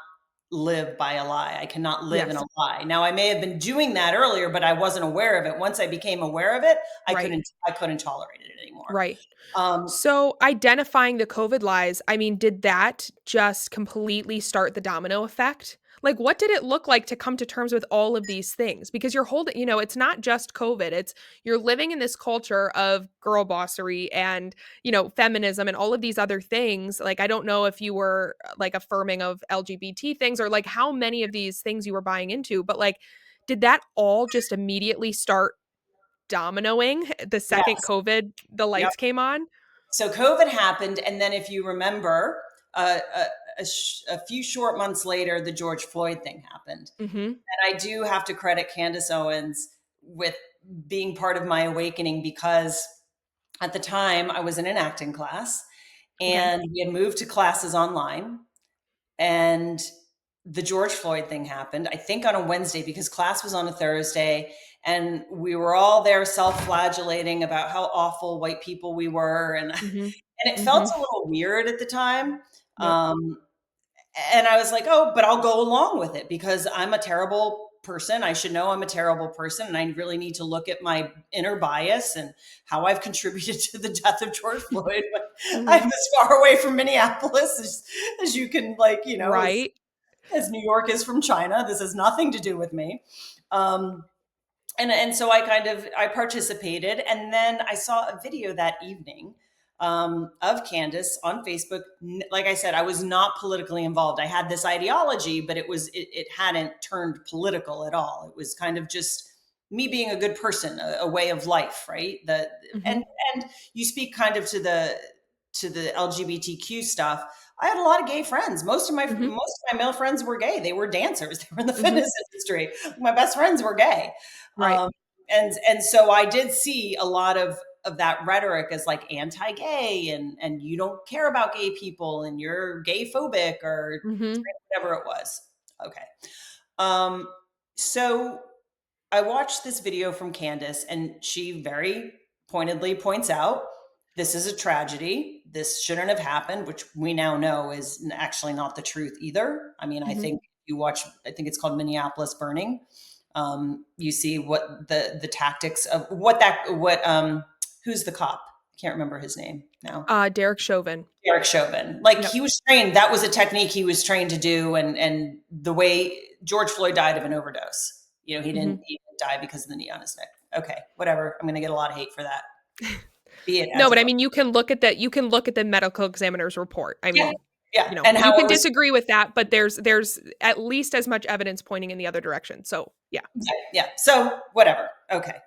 [SPEAKER 2] live by a lie. I cannot live in a
[SPEAKER 1] Yes.
[SPEAKER 2] lie. Now I may have been doing that earlier, but I wasn't aware of it. Once I became aware of it,
[SPEAKER 1] Right.
[SPEAKER 2] I couldn't tolerate it anymore.
[SPEAKER 1] Right.
[SPEAKER 2] Um,
[SPEAKER 1] So, identifying the COVID lies, I mean, did that just completely start the domino effect? Like, what did it look like to come to terms with all of these things? Because it's not just COVID. You're living in this culture of girl bossery and, feminism and all of these other things. Like, I don't know if you were like affirming of LGBT things or like how many of these things you were buying into, but like, did that all just immediately start dominoing the second
[SPEAKER 2] yes.
[SPEAKER 1] the
[SPEAKER 2] Yep.
[SPEAKER 1] lights came on?
[SPEAKER 2] So COVID happened, and then if you remember, a few short months later, the George Floyd thing happened.
[SPEAKER 1] Mhm.
[SPEAKER 2] And I do have to credit Candace Owens with being part of my awakening, because at the time I was in an acting class,
[SPEAKER 1] Okay.
[SPEAKER 2] and we had moved to classes online, and the George Floyd thing happened, I think on a Wednesday, because class was on a Thursday, and we were all there self-flagellating about how awful white people we were, and
[SPEAKER 1] Mhm.
[SPEAKER 2] and it felt
[SPEAKER 1] Mhm.
[SPEAKER 2] a little weird at the time.
[SPEAKER 1] Yep.
[SPEAKER 2] Um, and I was like, oh, but I'll go along with it because I'm a terrible person. I should know I'm a terrible person. And I really need to look at my inner bias and how I've contributed to the death of George Floyd. But I'm
[SPEAKER 1] Mhm.
[SPEAKER 2] as far away from Minneapolis as you can, like,
[SPEAKER 1] Right.
[SPEAKER 2] as New York is from China. This has nothing to do with me. Um, and so I participated, and then I saw a video that evening of Candace on Facebook. Like I said, I was not politically involved. I had this ideology, but it hadn't turned political at all. It was kind of just me being a good person, a way of life, right? And
[SPEAKER 1] Mhm.
[SPEAKER 2] and you speak kind of to the LGBTQ stuff. I had a lot of gay friends.
[SPEAKER 1] Mhm.
[SPEAKER 2] Most of my male friends were gay. They were dancers. They were in the
[SPEAKER 1] Mhm.
[SPEAKER 2] fitness industry. My best friends were gay.
[SPEAKER 1] Right.
[SPEAKER 2] Um, and so I did see a lot of that rhetoric as like anti-gay and you don't care about gay people and you're gay phobic or
[SPEAKER 1] Mhm.
[SPEAKER 2] whatever it was. Okay. Um, so I watched this video from Candace, and she very pointedly points out this is a tragedy. This shouldn't have happened, which we now know is actually not the truth either. I mean, I
[SPEAKER 1] Mhm.
[SPEAKER 2] think you watch, I think it's called Minneapolis Burning. You see what the tactics of who's the cop? I can't remember his name now.
[SPEAKER 1] Derek Chauvin.
[SPEAKER 2] Derek Chauvin. Like
[SPEAKER 1] Yep.
[SPEAKER 2] he was trained, that was a technique he was trained to do. And the way George Floyd died of an overdose, you know, he didn't
[SPEAKER 1] Mhm.
[SPEAKER 2] even die because of the knee on his neck. Okay, whatever. I'm going to get a lot of hate for that. Be it
[SPEAKER 1] No,
[SPEAKER 2] as
[SPEAKER 1] but
[SPEAKER 2] it
[SPEAKER 1] I
[SPEAKER 2] will.
[SPEAKER 1] mean, you can look at the medical examiner's report. I
[SPEAKER 2] Yeah.
[SPEAKER 1] mean,
[SPEAKER 2] Yeah. And
[SPEAKER 1] you
[SPEAKER 2] how
[SPEAKER 1] can
[SPEAKER 2] it was,
[SPEAKER 1] disagree with that, but there's at least as much evidence pointing in the other direction. So, yeah.
[SPEAKER 2] yeah. Yeah. So whatever. Okay.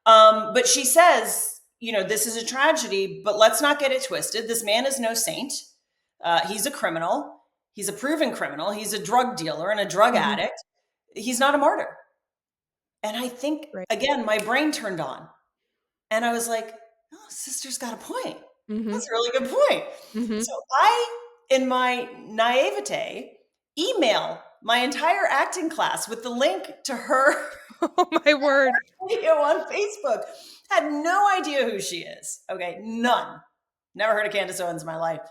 [SPEAKER 2] But she says, you know, this is a tragedy, but let's not get it twisted. This man is no saint. He's a criminal. He's a proven criminal. He's a drug dealer and a drug
[SPEAKER 1] Mhm.
[SPEAKER 2] addict. He's not a martyr. And I think,
[SPEAKER 1] Right.
[SPEAKER 2] again, my brain turned on and I was like, oh, sister's got a point.
[SPEAKER 1] Mhm.
[SPEAKER 2] That's a really good point.
[SPEAKER 1] Mhm.
[SPEAKER 2] So I, in my naivete, email my entire acting class with the link to her
[SPEAKER 1] Oh my word.
[SPEAKER 2] video on Facebook. Had no idea who she is. Okay, none. Never heard of Candace Owens in my life.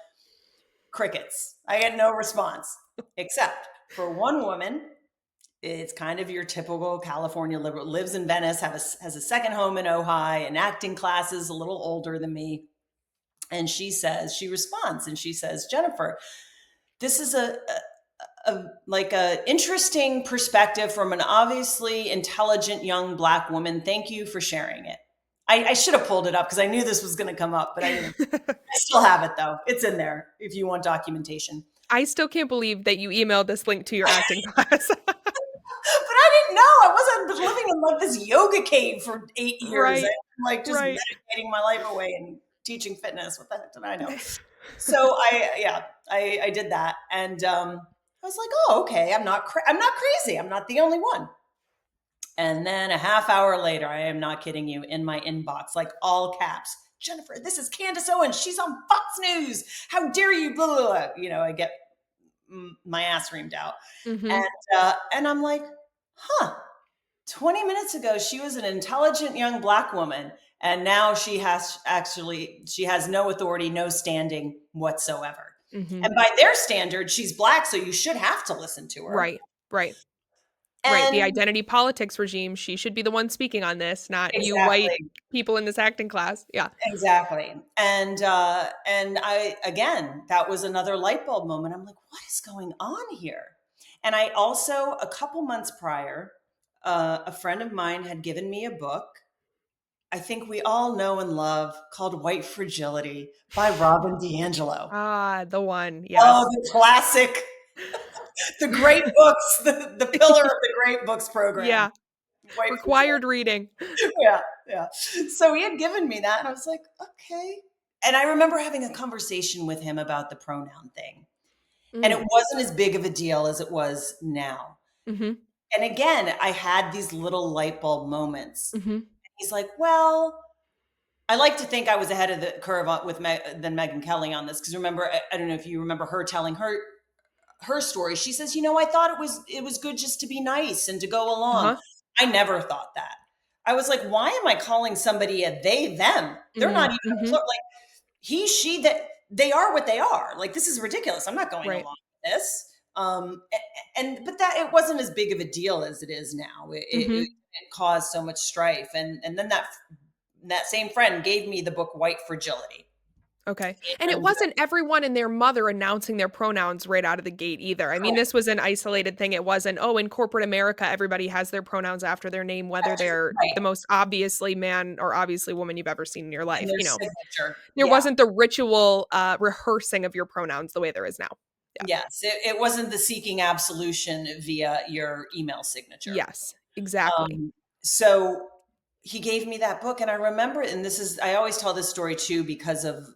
[SPEAKER 2] Crickets. I get no response, except for one woman. It's kind of your typical California liberal, lives in Venice, has a second home in Ojai, and acting classes, a little older than me. And she responds and she says, Jennifer, this is like a interesting perspective from an obviously intelligent young Black woman. Thank you for sharing it. I should have pulled it up because I knew this was going to come up, but I didn't. I still have it though. It's in there if you want documentation.
[SPEAKER 1] I still can't believe that you emailed this link to your acting class.
[SPEAKER 2] But I didn't know. I wasn't living in like this yoga cave for 8 years.
[SPEAKER 1] Right.
[SPEAKER 2] I'm like just
[SPEAKER 1] Right.
[SPEAKER 2] meditating my life away and teaching fitness. What the heck did I know? So I did that, and I was like, oh, okay. I'm not crazy. I'm not the only one. And then a half hour later, I am not kidding you, in my inbox, like all caps, Jennifer, this is Candace Owens. She's on Fox News. How dare you? Blah, blah, blah. You know, I get my ass reamed out.
[SPEAKER 1] Mhm.
[SPEAKER 2] And I'm like, huh, 20 minutes ago, she was an intelligent young Black woman. And now she has no authority, no standing whatsoever.
[SPEAKER 1] Mhm.
[SPEAKER 2] And by their standards, she's Black, so you should have to listen to her.
[SPEAKER 1] Right. Right. Right. The
[SPEAKER 2] And
[SPEAKER 1] identity politics regime, she should be the one speaking on this, not you white
[SPEAKER 2] exactly,
[SPEAKER 1] people in this acting class. Yeah.
[SPEAKER 2] exactly. And I, again, that was another light bulb moment. I'm like, what is going on here? And I also, a couple months prior, a friend of mine had given me a book I think we all know and love called White Fragility by Robin DiAngelo.
[SPEAKER 1] The one.
[SPEAKER 2] Oh,
[SPEAKER 1] Yes.
[SPEAKER 2] the classic, the great books, the pillar of the great books program.
[SPEAKER 1] Yeah.
[SPEAKER 2] White
[SPEAKER 1] Required reading.
[SPEAKER 2] Fragility. Yeah, yeah. So he had given me that, and I was like, okay. And I remember having a conversation with him about the pronoun thing. And it
[SPEAKER 1] Mm.
[SPEAKER 2] wasn't as big of a deal as it was now.
[SPEAKER 1] Mhm.
[SPEAKER 2] And again, I had these little light bulb moments.
[SPEAKER 1] Mhm.
[SPEAKER 2] He's like, well, I like to think I was ahead of the curve than Megyn Kelly on this because remember, I don't know if you remember her telling her story. She says, you know, I thought it was good just to be nice and to go along.
[SPEAKER 1] Uh-huh.
[SPEAKER 2] I never thought that. I was like, why am I calling somebody a they them? They're not
[SPEAKER 1] Mm.
[SPEAKER 2] even
[SPEAKER 1] Mhm.
[SPEAKER 2] like he she that they are what they are. Like this is ridiculous. I'm not going
[SPEAKER 1] Right.
[SPEAKER 2] along with this. But that it wasn't as big of a deal as it is now. It
[SPEAKER 1] Mhm.
[SPEAKER 2] caused so much strife, and then that same friend gave me the book White Fragility.
[SPEAKER 1] Okay. And it
[SPEAKER 2] And
[SPEAKER 1] wasn't everyone and their mother announcing their pronouns right out of the gate either. I mean, this was an isolated thing. It wasn't, oh, in corporate America, everybody has their pronouns after their name, whether they're
[SPEAKER 2] right,
[SPEAKER 1] the most obviously man or obviously woman you've ever seen in your
[SPEAKER 2] and
[SPEAKER 1] life.
[SPEAKER 2] their signature.
[SPEAKER 1] There
[SPEAKER 2] Yeah.
[SPEAKER 1] wasn't the ritual rehearsing of your pronouns the way there is now. Yeah.
[SPEAKER 2] Yes. It wasn't the seeking absolution via your email signature.
[SPEAKER 1] Yes, exactly.
[SPEAKER 2] So he gave me that book, and I remember, and this is, I always tell this story too because of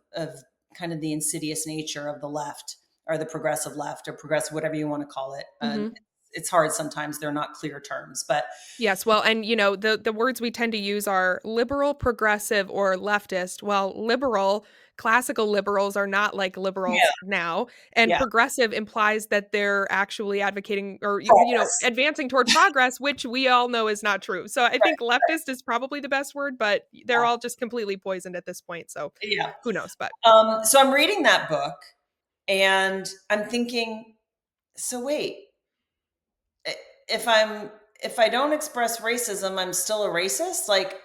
[SPEAKER 2] kind of the insidious nature of the left or the progressive left or progressive, whatever you want to call it.
[SPEAKER 1] Mhm.
[SPEAKER 2] it's hard sometimes. They're not clear terms, but
[SPEAKER 1] Yes, well, and the words we tend to use are liberal, progressive, or leftist. Well, liberal, classical liberals are not like
[SPEAKER 2] yeah,
[SPEAKER 1] liberals now, and
[SPEAKER 2] yeah,
[SPEAKER 1] progressive implies that they're actually advocating or
[SPEAKER 2] progress.
[SPEAKER 1] advancing toward progress, which we all know is not true. So I
[SPEAKER 2] Right,
[SPEAKER 1] think leftist is probably the best word, but they're
[SPEAKER 2] yeah,
[SPEAKER 1] all just completely poisoned at this point. So
[SPEAKER 2] yeah.
[SPEAKER 1] who knows? But
[SPEAKER 2] So I'm reading that book, and I'm thinking, so wait, if I'm if I don't express racism, I'm still a racist. Like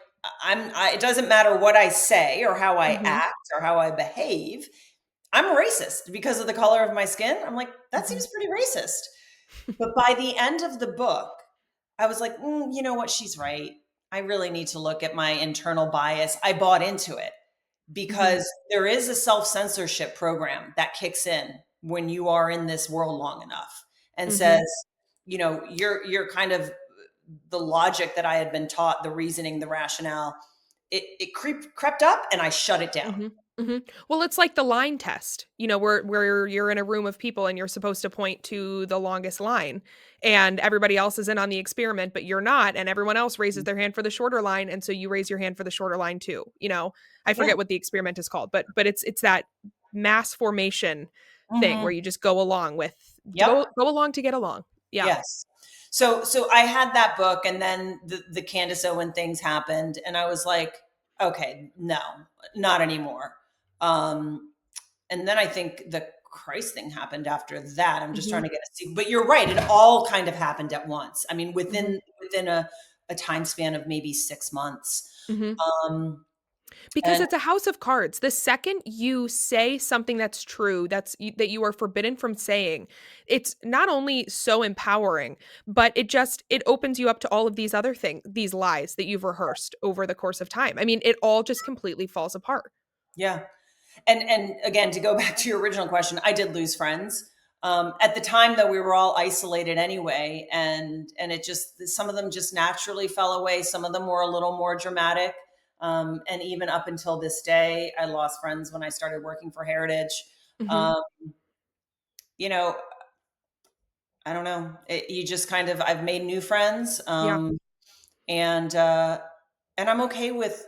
[SPEAKER 2] it doesn't matter what I say or how I
[SPEAKER 1] hmm
[SPEAKER 2] act or how I behave. I'm a racist because of the color of my skin. I'm like, that
[SPEAKER 1] hmm
[SPEAKER 2] seems pretty racist. But by the end of the book, I was like, you know what? She's right. I really need to look at my internal bias. I bought into it
[SPEAKER 1] hmm
[SPEAKER 2] because there is a self censorship program that kicks in when you are in this world long enough and
[SPEAKER 1] hmm
[SPEAKER 2] says, you're kind of the logic that I had been taught, the reasoning, the rationale. It crept up, and I shut it down.
[SPEAKER 1] Mhm, mhm. Well, it's like the line test, where you're in a room of people and you're supposed to point to the longest line, and everybody else is in on the experiment, but you're not, and everyone else raises their hand for the shorter line, and so you raise your hand for the shorter line too, I
[SPEAKER 2] Yeah.
[SPEAKER 1] forget what the experiment is called, but it's that mass formation thing
[SPEAKER 2] Hmm.
[SPEAKER 1] where you just go along with to
[SPEAKER 2] Yep.
[SPEAKER 1] go along to get along. Yeah.
[SPEAKER 2] Yes. So I had that book, and then the Candace Owen things happened, and I was like, okay, no, not anymore. Um, and then I think the Christ thing happened after that. I'm just trying
[SPEAKER 1] Mhm,
[SPEAKER 2] to get a see, but you're right. It all kind of happened at once. I mean,
[SPEAKER 1] mhm,
[SPEAKER 2] within a time span of maybe 6 months.
[SPEAKER 1] mhm.
[SPEAKER 2] Um,
[SPEAKER 1] Because
[SPEAKER 2] and
[SPEAKER 1] it's a house of cards. The second you say something that's true, that you are forbidden from saying, it's not only so empowering, but it opens you up to all of these other these lies that you've rehearsed over the course of time. I mean, it all just completely falls apart.
[SPEAKER 2] yeah, and again, to go back to your original question, I did lose friends. At the time, though, we were all isolated anyway, and it just some of them just naturally fell away. Some of them were a little more dramatic, and even up until this day, I lost friends when I started working for Heritage.
[SPEAKER 1] Mhm.
[SPEAKER 2] Um, you know, I don't know. You just kind of I've made new friends,
[SPEAKER 1] Yeah.
[SPEAKER 2] and uh, and I'm okay with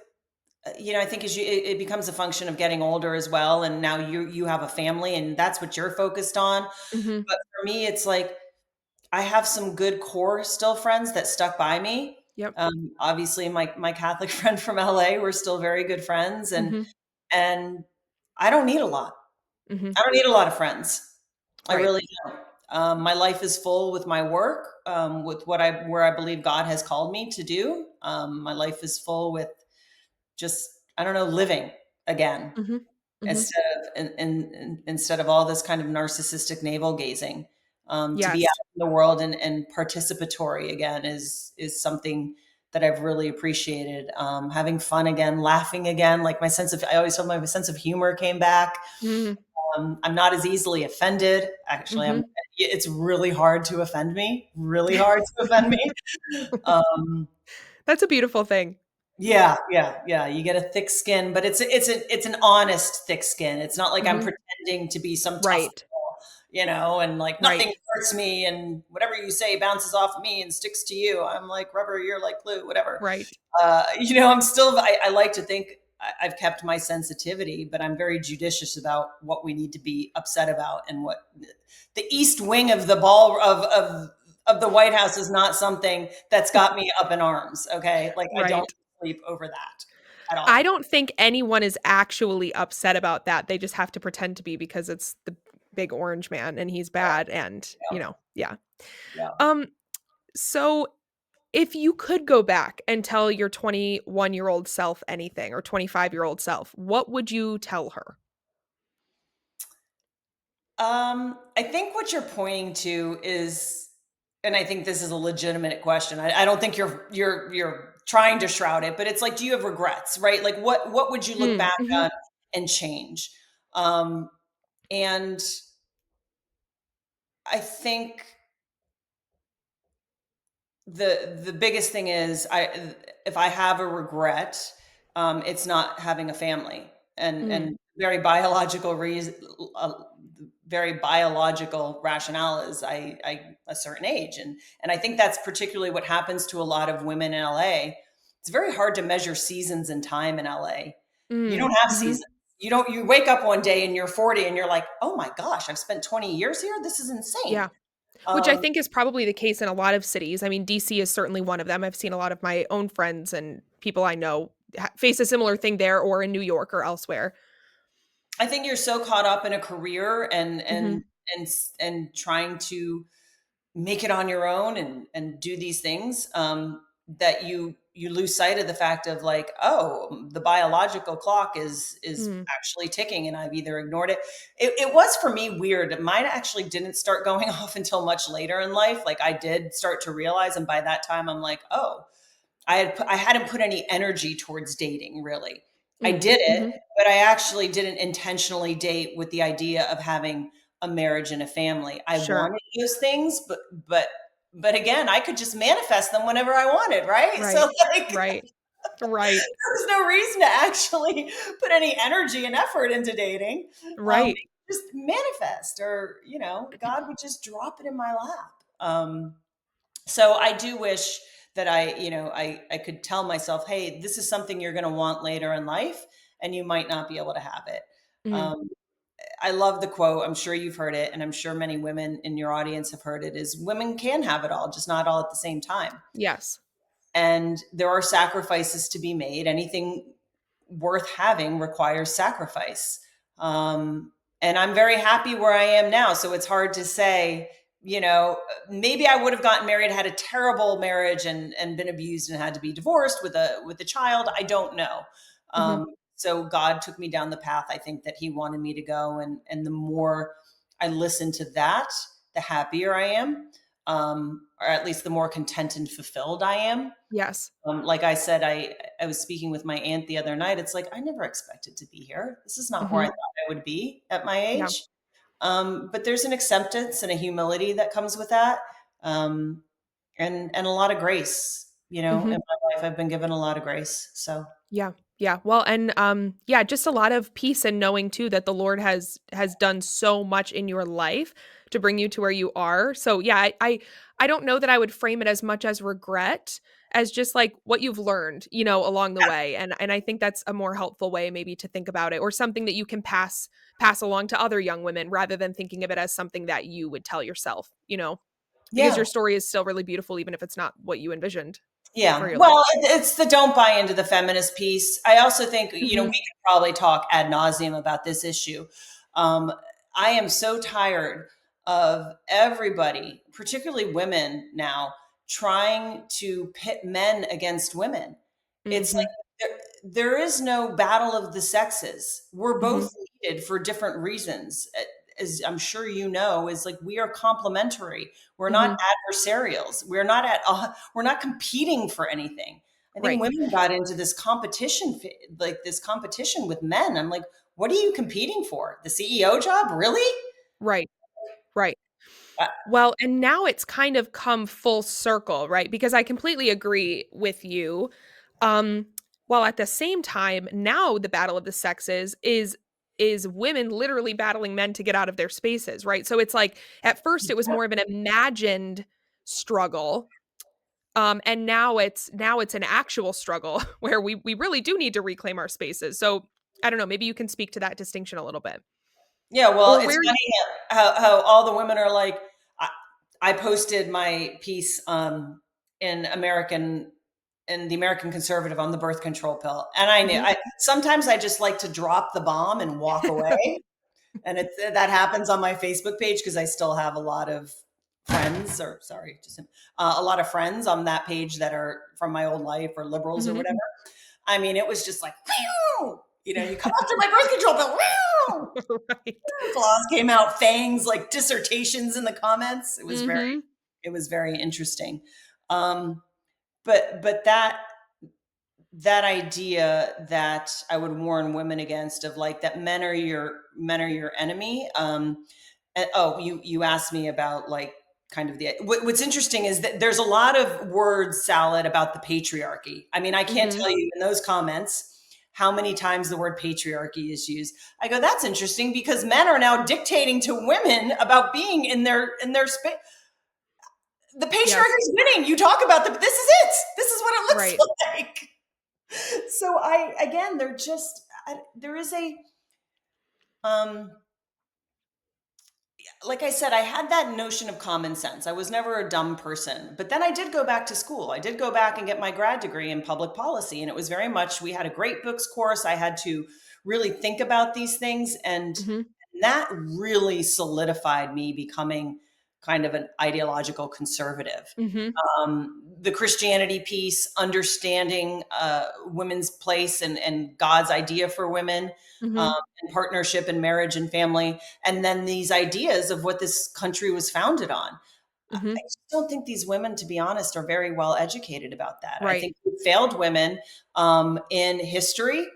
[SPEAKER 2] I think as it becomes a function of getting older as well, and now you have a family, and that's what you're focused on.
[SPEAKER 1] Mhm.
[SPEAKER 2] But for me, it's like I have some good core still friends that stuck by me.
[SPEAKER 1] Yep.
[SPEAKER 2] Obviously, my Catholic friend from LA, we're still very good friends,
[SPEAKER 1] Mhm.
[SPEAKER 2] and I don't need a lot.
[SPEAKER 1] Mhm.
[SPEAKER 2] I don't need a lot of friends. I
[SPEAKER 1] Right.
[SPEAKER 2] really don't. My life is full with my work, with where I believe God has called me to do. My life is full with just I don't know living again
[SPEAKER 1] Mhm. Mhm.
[SPEAKER 2] instead of all this kind of narcissistic navel gazing. To be
[SPEAKER 1] Yes.
[SPEAKER 2] out in the world and participatory again is something that I've really appreciated. Having fun again, laughing again. Like I always told my sense of humor came back.
[SPEAKER 1] Mhm.
[SPEAKER 2] I'm not as easily offended. Actually,
[SPEAKER 1] Mhm.
[SPEAKER 2] it's really hard to offend me. Really hard to offend me. Um,
[SPEAKER 1] That's a beautiful thing.
[SPEAKER 2] Yeah, yeah, yeah. You get a thick skin, but it's an honest thick skin. It's not like I'm
[SPEAKER 1] Mhm.
[SPEAKER 2] pretending to be some tough
[SPEAKER 1] Right.
[SPEAKER 2] girl, and like nothing
[SPEAKER 1] Right.
[SPEAKER 2] hurts me, and whatever you say bounces off of me and sticks to you. I'm like rubber, you're like glue, whatever.
[SPEAKER 1] Right.
[SPEAKER 2] I like to think I've kept my sensitivity, but I'm very judicious about what we need to be upset about and what the east wing of the ball of the White House is not something that's got me up in arms. Okay, like I don't
[SPEAKER 1] Right.
[SPEAKER 2] sleep over that at
[SPEAKER 1] I
[SPEAKER 2] all.
[SPEAKER 1] don't think anyone is actually upset about that. They just have to pretend to be because it's the big orange man and he's bad and,
[SPEAKER 2] Yeah,
[SPEAKER 1] yeah.
[SPEAKER 2] yeah.
[SPEAKER 1] Um, so if you could go back and tell your 21-year-old self anything or 25-year-old self, what would you tell her?
[SPEAKER 2] I think what you're pointing to is, and I think this is a legitimate question. I don't think you're trying to shroud it, but it's like, do you have regrets, right? Like, what would you look
[SPEAKER 1] Mm,
[SPEAKER 2] back
[SPEAKER 1] mhm,
[SPEAKER 2] on and change? Um, and I think the biggest thing is if I have a regret, it's not having a family, and
[SPEAKER 1] mm,
[SPEAKER 2] very biological reason. very biological rationale is I a certain age, and I think that's particularly what happens to a lot of women in LA. It's very hard to measure seasons and time in LA. You
[SPEAKER 1] Mm,
[SPEAKER 2] don't have
[SPEAKER 1] mhm.
[SPEAKER 2] seasons. You wake up one day and you're 40 and you're like, oh my gosh, I've spent 20 years here. This is insane.
[SPEAKER 1] Yeah. Which I
[SPEAKER 2] Um,
[SPEAKER 1] think is probably the case in a lot of cities. I mean, DC is certainly one of them. I've seen a lot of my own friends and people I know face a similar thing there or in New York or elsewhere.
[SPEAKER 2] I think you're so caught up in a career
[SPEAKER 1] Mhm.
[SPEAKER 2] and trying to make it on your own and do these things, that you lose sight of the fact of like, oh, the biological clock is
[SPEAKER 1] Mm.
[SPEAKER 2] actually ticking, and I've either ignored it. It was for me weird. Mine actually didn't start going off until much later in life. Like I did start to realize, and by that time I'm like, oh, I hadn't put any energy towards dating really. I
[SPEAKER 1] Mm.
[SPEAKER 2] did it,
[SPEAKER 1] Mhm.
[SPEAKER 2] but I actually didn't intentionally date with the idea of having a marriage and a family. I
[SPEAKER 1] Sure.
[SPEAKER 2] wanted those things, but but again, I could just manifest them whenever I wanted, right? So
[SPEAKER 1] Right.
[SPEAKER 2] like
[SPEAKER 1] Right. Right.
[SPEAKER 2] there's no reason to actually put any energy and effort into dating.
[SPEAKER 1] Right.
[SPEAKER 2] Just manifest, or God would just drop it in my lap. So I do wish that I could tell myself, hey, this is something you're going to want later in life, and you might not be able to have it.
[SPEAKER 1] Mhm.
[SPEAKER 2] Um, I love the quote. I'm sure you've heard it, and I'm sure many women in your audience have heard it. Is women can have it all, just not all at the same time.
[SPEAKER 1] Yes.
[SPEAKER 2] And there are sacrifices to be made. Anything worth having requires sacrifice. Um, and I'm very happy where I am now. So it's hard to say, maybe I would have gotten married, had a terrible marriage, and been abused and had to be divorced with a child. I don't know.
[SPEAKER 1] Mhm.
[SPEAKER 2] So God took me down the path I think that He wanted me to go, and the more I listen to that, the happier I am, or at least the more content and fulfilled I am.
[SPEAKER 1] Yes.
[SPEAKER 2] Like I said, I was speaking with my aunt the other night. It's like I never expected to be here. This is not where I
[SPEAKER 1] Mhm.
[SPEAKER 2] thought I would be at my
[SPEAKER 1] Yeah.
[SPEAKER 2] age. But there's an acceptance and a humility that comes with that, um, and a lot of grace. In
[SPEAKER 1] Mhm.
[SPEAKER 2] my life, I've been given a lot of grace. So
[SPEAKER 1] Yeah. Yeah. Well, and yeah, just a lot of peace and knowing too that the Lord has done so much in your life to bring you to where you are. So yeah, I don't know that I would frame it as much as regret as just like what you've learned, along the way. And I think that's a more helpful way maybe to think about it, or something that you can pass along to other young women rather than thinking of it as something that you would tell yourself, because
[SPEAKER 2] yeah,
[SPEAKER 1] your story is still really beautiful even if it's not what you envisioned for
[SPEAKER 2] yeah.
[SPEAKER 1] your life.
[SPEAKER 2] Well, it's the don't buy into the feminist piece. I also think, we
[SPEAKER 1] Mhm.
[SPEAKER 2] could probably talk ad nauseum about this issue. Um, I am so tired of everybody, particularly women now, trying to pit men against women. It's like
[SPEAKER 1] Mhm.
[SPEAKER 2] there is no battle of the sexes. We're
[SPEAKER 1] Mhm.
[SPEAKER 2] both needed for different reasons. As I'm sure you know, is like we are complementary. We're not
[SPEAKER 1] Mhm.
[SPEAKER 2] adversarials. We're not competing for anything. I think
[SPEAKER 1] Right.
[SPEAKER 2] women got into this competition, like this competition with men. I'm like, what are you competing for? The CEO job? Really?
[SPEAKER 1] Right. Right.
[SPEAKER 2] Uh,
[SPEAKER 1] Well, and now it's kind of come full circle, right? Because I completely agree with you. Um, while at the same time, now the battle of the sexes is women literally battling men to get out of their spaces, right? So it's like at first it was more of an imagined struggle. And now it's an actual struggle where we really do need to reclaim our spaces. So I don't know, maybe you can speak to that distinction a little bit.
[SPEAKER 2] yeah, well,
[SPEAKER 1] Or
[SPEAKER 2] it's
[SPEAKER 1] where
[SPEAKER 2] funny how all the women are like, I, I posted my piece in American in the American Conservative on the birth control pill. And I knew
[SPEAKER 1] Mhm.
[SPEAKER 2] I sometimes I just like to drop the bomb and walk away. And that happens on my Facebook page because I still have a lot of friends, or sorry, just a lot of friends on that page that are from my old life or liberals or
[SPEAKER 1] Mhm.
[SPEAKER 2] whatever. I mean, it was just like, you come after my birth control pill. Whew!
[SPEAKER 1] Right.
[SPEAKER 2] Claws came out, fangs, like dissertations in the comments.
[SPEAKER 1] Mhm.
[SPEAKER 2] It was very interesting. Um, but that idea that I would warn women against, of like that men are your enemy. And, oh, you asked me about like kind of what's interesting is that there's a lot of word salad about the patriarchy. I mean, I can't
[SPEAKER 1] Mhm.
[SPEAKER 2] tell you in those comments how many times the word patriarchy is used. I go, that's interesting because men are now dictating to women about being in their space. The patriarchy
[SPEAKER 1] Yes.
[SPEAKER 2] is winning. You talk about the, this is it. This is what it looks
[SPEAKER 1] Right.
[SPEAKER 2] like. So I, again, they're just, there is a, um, like I said, I had that notion of common sense. I was never a dumb person, but then I did go back to school. I did go back and get my grad degree in public policy. And it was very much, we had a great books course. I had to really think about these things. And
[SPEAKER 1] Mhm.
[SPEAKER 2] that really solidified me becoming kind of an ideological conservative.
[SPEAKER 1] Mhm.
[SPEAKER 2] The Christianity piece, understanding women's place and God's idea for women, um,
[SPEAKER 1] Mhm.
[SPEAKER 2] and partnership and marriage and family, and then these ideas of what this country was founded on. I
[SPEAKER 1] Mhm.
[SPEAKER 2] just don't think these women, to be honest, are very well educated about that. I
[SPEAKER 1] Right.
[SPEAKER 2] think we failed women in history.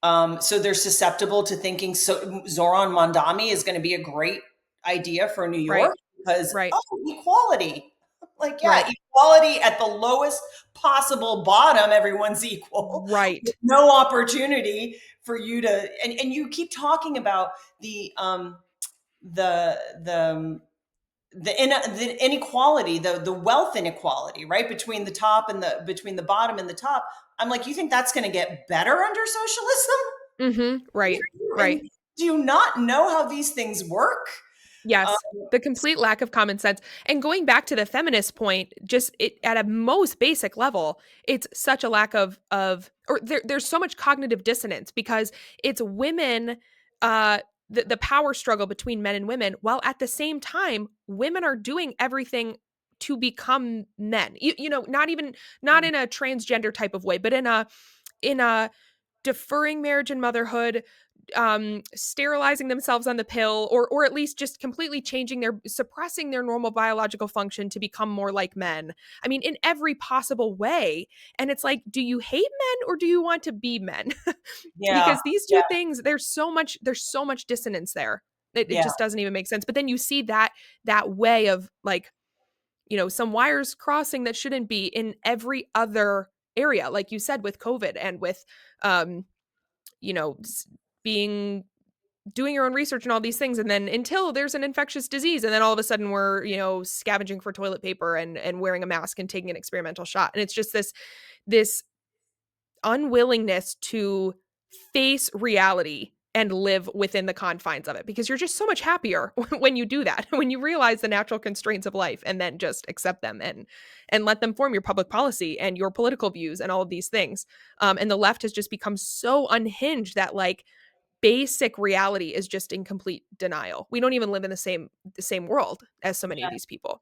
[SPEAKER 2] So they're susceptible to thinking Zoran Mondami is going to be a great idea for New
[SPEAKER 1] Right.
[SPEAKER 2] York because,
[SPEAKER 1] Right.
[SPEAKER 2] oh, equality. Like, yeah,
[SPEAKER 1] Right.
[SPEAKER 2] equality at the lowest possible bottom, everyone's equal. With
[SPEAKER 1] Right.
[SPEAKER 2] no opportunity for you to, and you keep talking about the, the, the inequality, the wealth inequality, right? Between the top and between the bottom and the top. I'm like, you think that's going to get better under socialism?
[SPEAKER 1] Mhm. Right.
[SPEAKER 2] And
[SPEAKER 1] Right.
[SPEAKER 2] do you not know how these things work? Um,
[SPEAKER 1] Yes, the complete lack of common sense. And going back to the feminist point, just it at a most basic level, it's such a lack of or there's so much cognitive dissonance because it's women the power struggle between men and women while at the same time women are doing everything to become men. You know, not in a transgender type of way, but in a deferring marriage and motherhood, sterilizing themselves on the pill, or at least just completely changing their suppressing their normal biological function to become more like men. I mean, in every possible way. And it's like, do you hate men or do you want to be men?
[SPEAKER 2] yeah,
[SPEAKER 1] Because these two
[SPEAKER 2] yeah,
[SPEAKER 1] things, there's so much dissonance there. It
[SPEAKER 2] yeah,
[SPEAKER 1] just doesn't even make sense. But then you see that way of like, some wires crossing that shouldn't be in every other area, like you said, with COVID and with um you know, being doing your own research and all these things, and then until there's an infectious disease, and then all of a sudden we're scavenging for toilet paper and wearing a mask and taking an experimental shot, and it's just this unwillingness to face reality and live within the confines of it because you're just so much happier when you do that, when you realize the natural constraints of life and then just accept them and let them form your public policy and your political views and all of these things. And the left has just become so unhinged that like basic reality is just in complete denial. We don't even live in the same world as so many of
[SPEAKER 2] yeah.
[SPEAKER 1] these people.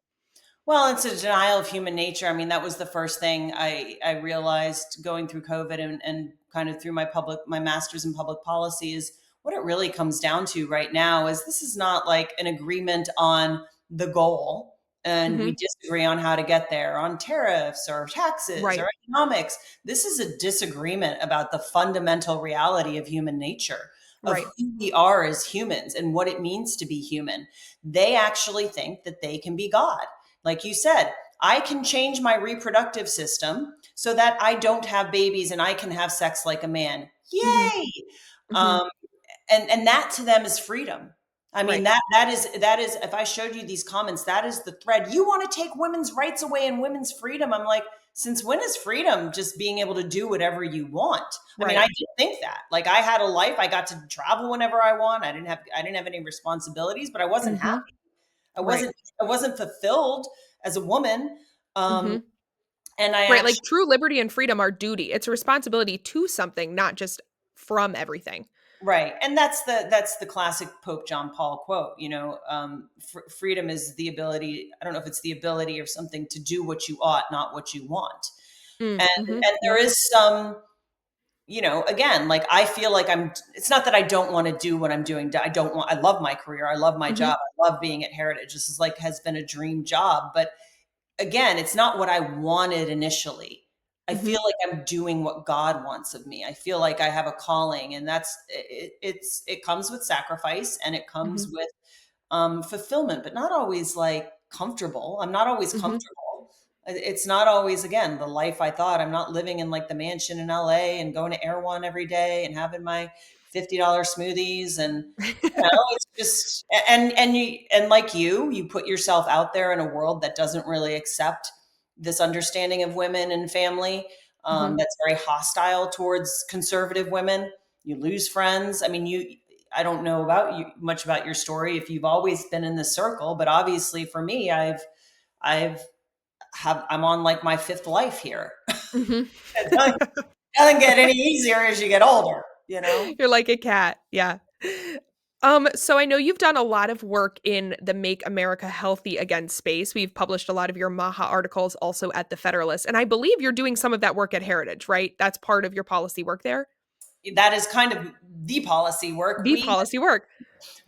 [SPEAKER 2] Well, it's a denial of human nature. I mean, that was the first thing I realized going through COVID and kind of through my master's in public policy is what it really comes down to right now is this is not like an agreement on the goal and we
[SPEAKER 1] Mhm.
[SPEAKER 2] disagree on how to get there on tariffs or taxes or
[SPEAKER 1] Right.
[SPEAKER 2] economics. This is a disagreement about the fundamental reality of human nature, of
[SPEAKER 1] Right.
[SPEAKER 2] who we are as humans and what it means to be human. They actually think that they can be God. Like you said, I can change my reproductive system so that I don't have babies and I can have sex like a man.
[SPEAKER 1] Mhm.
[SPEAKER 2] Yay!
[SPEAKER 1] Mhm.
[SPEAKER 2] Um, and that to them is freedom. I mean
[SPEAKER 1] Right.
[SPEAKER 2] that is if I showed you these comments, that is the thread. You want to take women's rights away and women's freedom. I'm like, since when is freedom just being able to do whatever you want? I mean, I
[SPEAKER 1] Right.
[SPEAKER 2] did think that. Like I had a life, I got to travel whenever I want. I didn't have any responsibilities, but I wasn't happy.
[SPEAKER 1] Mhm.
[SPEAKER 2] I
[SPEAKER 1] Right.
[SPEAKER 2] wasn't I wasn't fulfilled as a woman. Um,
[SPEAKER 1] Mhm.
[SPEAKER 2] and I
[SPEAKER 1] Right, like,
[SPEAKER 2] actually
[SPEAKER 1] true liberty and freedom are duty. It's a responsibility to something, not just from everything.
[SPEAKER 2] right, and that's the classic Pope John Paul quote. Freedom is the ability. I don't know if it's the ability or something to do what you ought, not what you want.
[SPEAKER 1] Mm,
[SPEAKER 2] And
[SPEAKER 1] mhm,
[SPEAKER 2] and there
[SPEAKER 1] yep,
[SPEAKER 2] is some. Again, like I feel like it's not that I don't want to do what I'm doing. I love my career. I love my
[SPEAKER 1] mhm,
[SPEAKER 2] job. I love being at Heritage. This is like has been a dream job, but again, it's not what I wanted initially. I
[SPEAKER 1] mhm,
[SPEAKER 2] feel like I'm doing what God wants of me. I feel like I have a calling, and it comes with sacrifice and it comes
[SPEAKER 1] mhm,
[SPEAKER 2] with fulfillment, but not always like comfortable. I'm not always
[SPEAKER 1] mhm.
[SPEAKER 2] comfortable. It's not always, again, the life I thought. I'm not living in like the mansion in LA and going to Air One every day and having my $50 smoothies. And it's just, and like you put yourself out there in a world that doesn't really accept this understanding of women and family,
[SPEAKER 1] Mhm.
[SPEAKER 2] that's very hostile towards conservative women. You lose friends. I mean, I don't know about you much about your story if you've always been in this circle, but obviously for me, I've I'm on like my fifth life here.
[SPEAKER 1] Mhm.
[SPEAKER 2] It doesn't get any easier as you get older, you know?
[SPEAKER 1] You're like a cat, yeah. So I know you've done a lot of work in the Make America Healthy Again space. We've published a lot of your MAHA articles also at the Federalist, and I believe you're doing some of that work at Heritage, right? That's part of your policy work there?
[SPEAKER 2] That is kind of the policy work.
[SPEAKER 1] The policy work.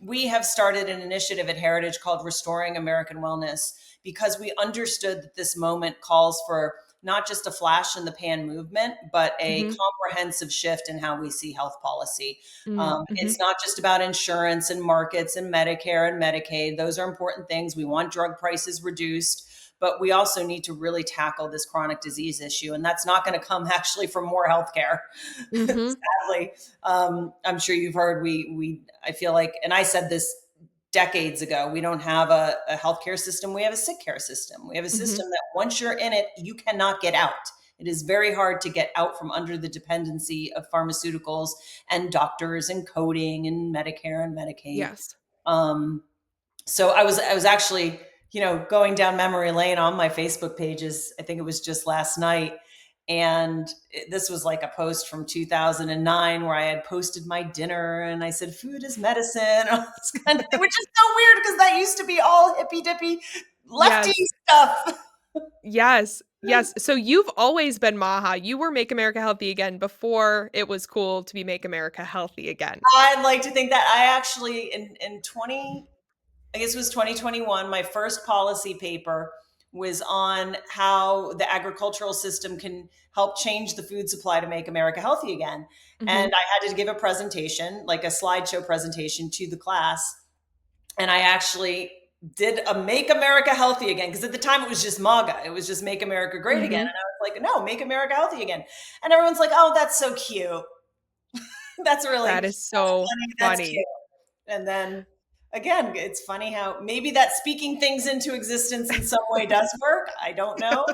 [SPEAKER 2] We have started an initiative at Heritage called Restoring American Wellness because we understood that this moment calls for not just a flash in the pan movement, but a
[SPEAKER 1] Mhm.
[SPEAKER 2] comprehensive shift in how we see health policy.
[SPEAKER 1] Mm,
[SPEAKER 2] It's
[SPEAKER 1] mhm,
[SPEAKER 2] not just about insurance and markets and Medicare and Medicaid. Those are important things. We want drug prices reduced, but we also need to really tackle this chronic disease issue. And that's not going to come actually from more healthcare.
[SPEAKER 1] mhm,
[SPEAKER 2] Sadly, I'm sure you've heard I feel like, and I said this decades ago, we don't have a healthcare system. We have a sick care system. We have a
[SPEAKER 1] mhm.
[SPEAKER 2] system that once you're in it, you cannot get out. It is very hard to get out from under the dependency of pharmaceuticals and doctors and coding and Medicare and Medicaid.
[SPEAKER 1] Yes.
[SPEAKER 2] Um, so I was actually, going down memory lane on my Facebook pages. I think it was just last night. And this was like a post from 2009 where I had posted my dinner and I said, food is medicine, all this kind of thing, which is so weird because that used to be all hippy dippy lefty
[SPEAKER 1] Yes.
[SPEAKER 2] stuff.
[SPEAKER 1] Yes. Yes. So you've always been MAHA. You were Make America Healthy Again before it was cool to be Make America Healthy Again.
[SPEAKER 2] I'd like to think that I actually, in 20, I guess it was 2021, my first policy paper was on how the agricultural system can help change the food supply to make America healthy again. And
[SPEAKER 1] Mhm.
[SPEAKER 2] I had to give a presentation, like a slideshow presentation to the class. And I actually did a Make America Healthy Again, because at the time it was just MAGA. It was just Make America Great Again. And
[SPEAKER 1] Mhm.
[SPEAKER 2] I was like, no, Make America Healthy Again. And everyone's like, oh, that's so cute.
[SPEAKER 1] That
[SPEAKER 2] That's
[SPEAKER 1] is so
[SPEAKER 2] funny. That's cute.
[SPEAKER 1] funny.
[SPEAKER 2] And then again, it's funny how maybe that speaking things into existence in some way does work. I don't know.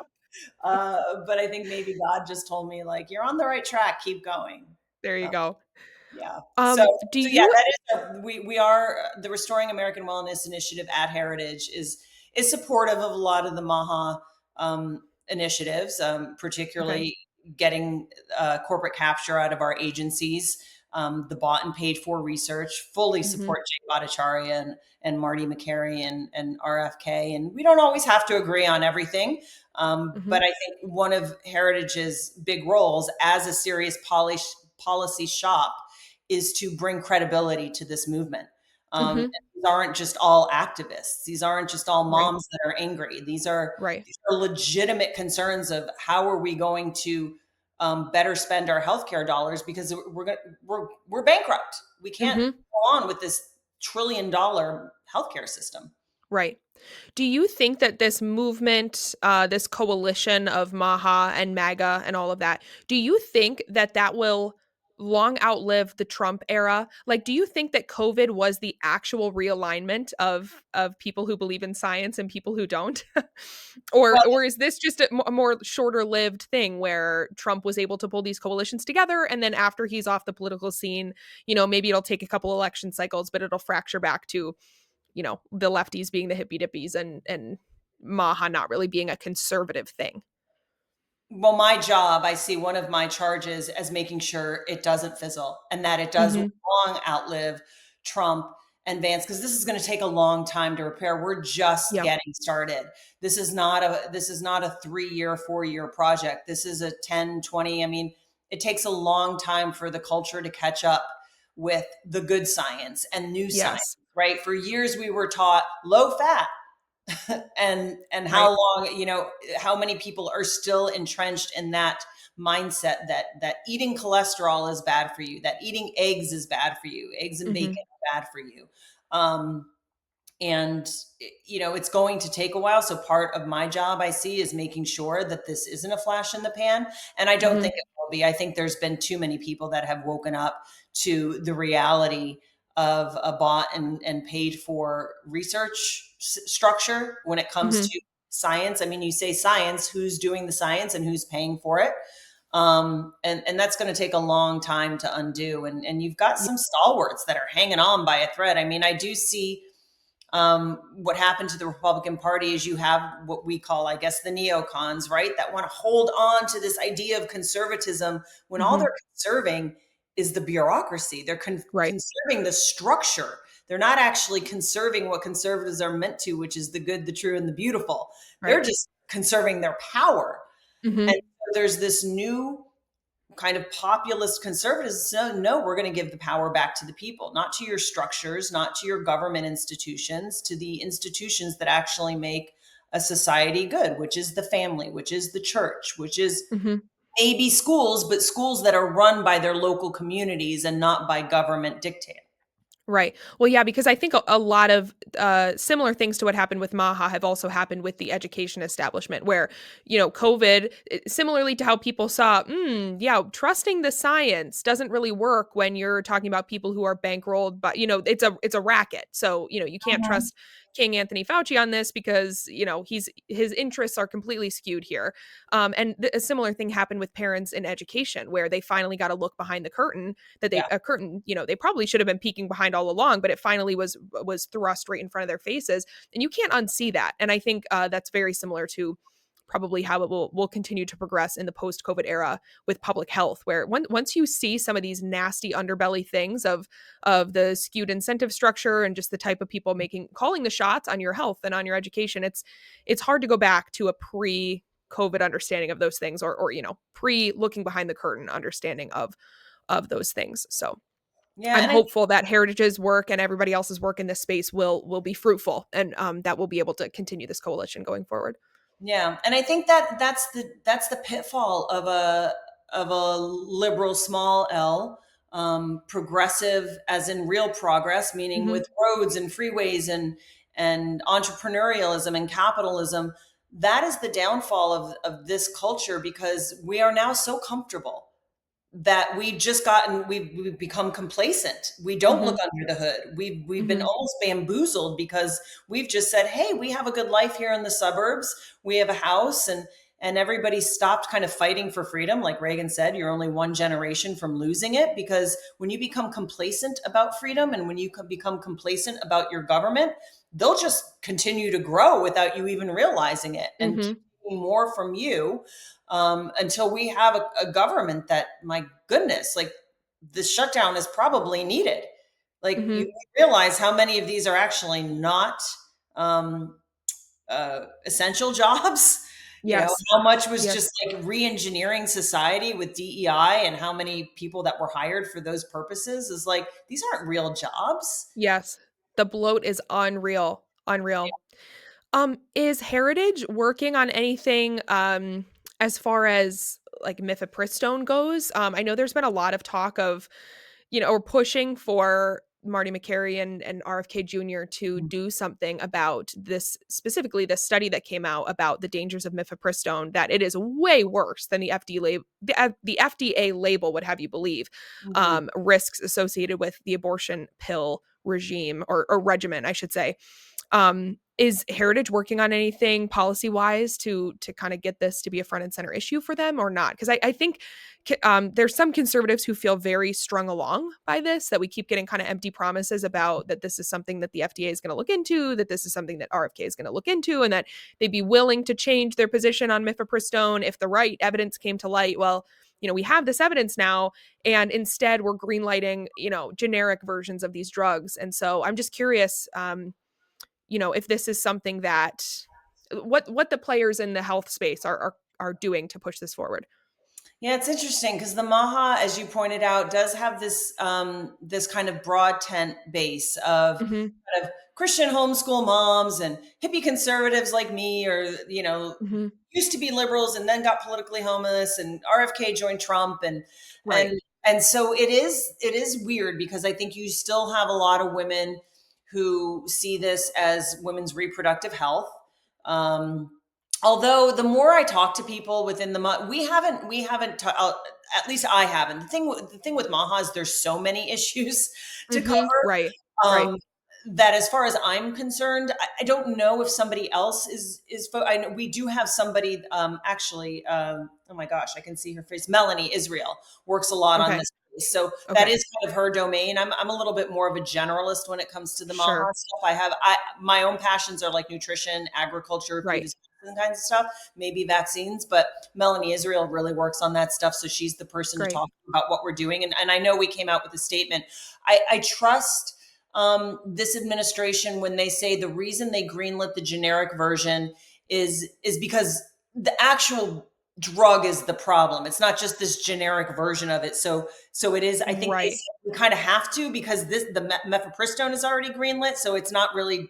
[SPEAKER 2] But I think maybe God just told me, like, you're on the right track, keep going.
[SPEAKER 1] There you
[SPEAKER 2] So,
[SPEAKER 1] go.
[SPEAKER 2] yeah. So,
[SPEAKER 1] Do
[SPEAKER 2] yeah,
[SPEAKER 1] you
[SPEAKER 2] that is we are the Restoring American Wellness Initiative at Heritage is supportive of a lot of the MAHA initiatives,
[SPEAKER 1] Okay.
[SPEAKER 2] particularly getting corporate capture out of our agencies. The bought and paid for research fully
[SPEAKER 1] Mhm.
[SPEAKER 2] support Jay Bhattacharya and Marty McCary and RFK. And we don't always have to agree on everything. But
[SPEAKER 1] Mhm.
[SPEAKER 2] I think one of Heritage's big roles as a serious policy shop is to bring credibility to this movement.
[SPEAKER 1] Mhm.
[SPEAKER 2] These aren't just all activists. These aren't just all
[SPEAKER 1] Right.
[SPEAKER 2] moms that are angry.
[SPEAKER 1] Right.
[SPEAKER 2] These are legitimate concerns of how are we going to better spend our healthcare dollars because we're bankrupt. We can't
[SPEAKER 1] Mhm.
[SPEAKER 2] go on with this $1 trillion healthcare system.
[SPEAKER 1] Right. Do you think that this movement, this coalition of MAHA and MAGA and all of that, do you think that that will long outlive the Trump era? Like, do you think that COVID was the actual realignment of people who believe in science and people who don't?
[SPEAKER 2] Well,
[SPEAKER 1] Or is this just a more shorter lived thing where Trump was able to pull these coalitions together and then after he's off the political scene, maybe it'll take a couple election cycles, but it'll fracture back to the lefties being the hippy dippies and MAHA not really being a conservative thing.
[SPEAKER 2] Well, my job, I see one of my charges as making sure it doesn't fizzle and that it does
[SPEAKER 1] Mhm.
[SPEAKER 2] long outlive Trump and Vance, because this is going to take a long time to repair. We're just
[SPEAKER 1] Yeah.
[SPEAKER 2] getting started. This is not a 3 year, 4 year project. This is a 10, 20. I mean, it takes a long time for the culture to catch up with the good science and new science,
[SPEAKER 1] Yes.
[SPEAKER 2] right? For years we were taught low fat, and how
[SPEAKER 1] Right.
[SPEAKER 2] long, how many people are still entrenched in that mindset that eating cholesterol is bad for you, that eating eggs is bad for you, eggs and bacon
[SPEAKER 1] Mhm.
[SPEAKER 2] are bad for you. um And it's going to take a while. So part of my job, I see, is making sure that this isn't a flash in the pan, and I don't
[SPEAKER 1] Mhm.
[SPEAKER 2] think it will be. I think there's been too many people that have woken up to the reality of a bought and paid for research structure when it comes
[SPEAKER 1] Mhm.
[SPEAKER 2] to science. I mean, you say science, who's doing the science and who's paying for it? And that's going to take a long time to undo. And you've got
[SPEAKER 1] Ye
[SPEAKER 2] some stalwarts that are hanging on by a thread. I mean, I do see what happened to the Republican Party is you have what we call, I guess, the neocons, right? That want to hold on to this idea of conservatism when all
[SPEAKER 1] Mhm.
[SPEAKER 2] they're conserving is the bureaucracy. They're
[SPEAKER 1] Right.
[SPEAKER 2] conserving the structure. They're not actually conserving what conservatives are meant to, which is the good, the true, and the beautiful. They're
[SPEAKER 1] Right.
[SPEAKER 2] just conserving their power. And
[SPEAKER 1] Mhm.
[SPEAKER 2] so there's this new kind of populist conservatives. So no, we're going to give the power back to the people, not to your structures, not to your government institutions, to the institutions that actually make a society good, which is the family, which is the church, which is
[SPEAKER 1] Mhm.
[SPEAKER 2] maybe schools, but schools that are run by their local communities and not by government dictate.
[SPEAKER 1] Right. Well, yeah, because I think a lot of similar things to what happened with MAHA have also happened with the education establishment, where, COVID, similarly to how people saw, yeah, trusting the science doesn't really work when you're talking about people who are bankrolled, but, it's a racket. So, you can't
[SPEAKER 2] Mhm.
[SPEAKER 1] trust King Anthony Fauci on this because, his interests are completely skewed here. A similar thing happened with parents in education, where they finally got to look behind the curtain that they
[SPEAKER 2] Yeah.
[SPEAKER 1] a curtain, they probably should have been peeking behind all along, but it finally was thrust right in front of their faces, and you can't unsee that. And I think that's very similar to probably how it will continue to progress in the post-COVID era with public health, where once you see some of these nasty underbelly things of the skewed incentive structure and just the type of people calling the shots on your health and on your education, it's hard to go back to a pre-COVID understanding of those things, or pre looking behind the curtain understanding of those things. So
[SPEAKER 2] Yeah.
[SPEAKER 1] I'm
[SPEAKER 2] And I think,
[SPEAKER 1] hopeful that Heritage's work and everybody else's work in this space will be fruitful, and that we'll be able to continue this coalition going forward.
[SPEAKER 2] yeah. And I think that that's the pitfall of a liberal small L, progressive as in real progress, meaning
[SPEAKER 1] Mhm.
[SPEAKER 2] with roads and freeways and entrepreneurialism and capitalism. That is the downfall of this culture, because we are now so comfortable that we've become complacent. We don't look
[SPEAKER 1] Mhm.
[SPEAKER 2] under the hood. We've been
[SPEAKER 1] Mhm.
[SPEAKER 2] almost bamboozled because we've just said, hey, we have a good life here in the suburbs, we have a house, and everybody stopped kind of fighting for freedom. Like Reagan said, you're only one generation from losing it, because when you become complacent about freedom and when you become complacent about your government, they'll just continue to grow without you even realizing it and keep
[SPEAKER 1] Mhm.
[SPEAKER 2] taking more from you, until we have a government that, my goodness, like, this shutdown is probably needed. Like, you
[SPEAKER 1] Mhm.
[SPEAKER 2] realize how many of these are actually not um, essential jobs.
[SPEAKER 1] Yes.
[SPEAKER 2] How much was
[SPEAKER 1] Yes.
[SPEAKER 2] just like re-engineering society with DEI, and how many people that were hired for those purposes is like, these aren't real jobs.
[SPEAKER 1] Yes. The bloat is unreal. Unreal. Is Heritage working on anything, as far as, like, mifepristone goes? I know there's been a lot of talk of, or pushing for Marty McCary and RFK Jr. to do something about this, specifically this study that came out about the dangers of mifepristone, that it is way worse than the FDA label would have you believe,
[SPEAKER 2] Mhm.
[SPEAKER 1] risks associated with the abortion pill regime, or regimen, I should say. Is Heritage working on anything policy wise to kind of get this to be a front and center issue for them, or not? Because I think there's some conservatives who feel very strung along by this, that we keep getting kind of empty promises about that this is something that the FDA is going to look into, that this is something that RFK is going to look into, and that they'd be willing to change their position on mifepristone if the right evidence came to light. Well, we have this evidence now, and instead we're greenlighting, generic versions of these drugs. And so I'm just curious, if this is something that what the players in the health space are doing to push this forward.
[SPEAKER 2] Yeah, it's interesting because the MAHA, as you pointed out, does have this kind of broad tent base of
[SPEAKER 1] Mhm.
[SPEAKER 2] kind of Christian homeschool moms and hippie conservatives like me, or
[SPEAKER 1] Mhm.
[SPEAKER 2] used to be liberals and then got politically homeless, and RFK joined Trump,
[SPEAKER 1] Right.
[SPEAKER 2] and so it is weird, because I think you still have a lot of women who see this as women's reproductive health. Um, Although the more I talk to people within at least I haven't. The thing with MAHA is there's so many issues to
[SPEAKER 1] Mhm.
[SPEAKER 2] cover,
[SPEAKER 1] Right. Right.
[SPEAKER 2] um, that as far as I'm concerned, I don't know if somebody else I know we do have somebody, actually, oh my gosh, I can see her face. Melanie Israel works a lot on
[SPEAKER 1] Okay.
[SPEAKER 2] this case. So that
[SPEAKER 1] Okay.
[SPEAKER 2] is kind of her domain. I'm a little bit more of a generalist when it comes to the MAHA
[SPEAKER 1] Sure.
[SPEAKER 2] stuff. My own passions are like nutrition, agriculture, food
[SPEAKER 1] Right.
[SPEAKER 2] is and kinds of stuff, maybe vaccines, but Melanie Israel really works on that stuff. So she's the person to
[SPEAKER 1] Great.
[SPEAKER 2] talk about what we're doing. And I know we came out with a statement. I trust this administration when they say the reason they greenlit the generic version is because the actual drug is the problem. It's not just this generic version of it. So it is. I think they
[SPEAKER 1] Right.
[SPEAKER 2] said we kind of have to because the mifepristone is already greenlit. So it's not really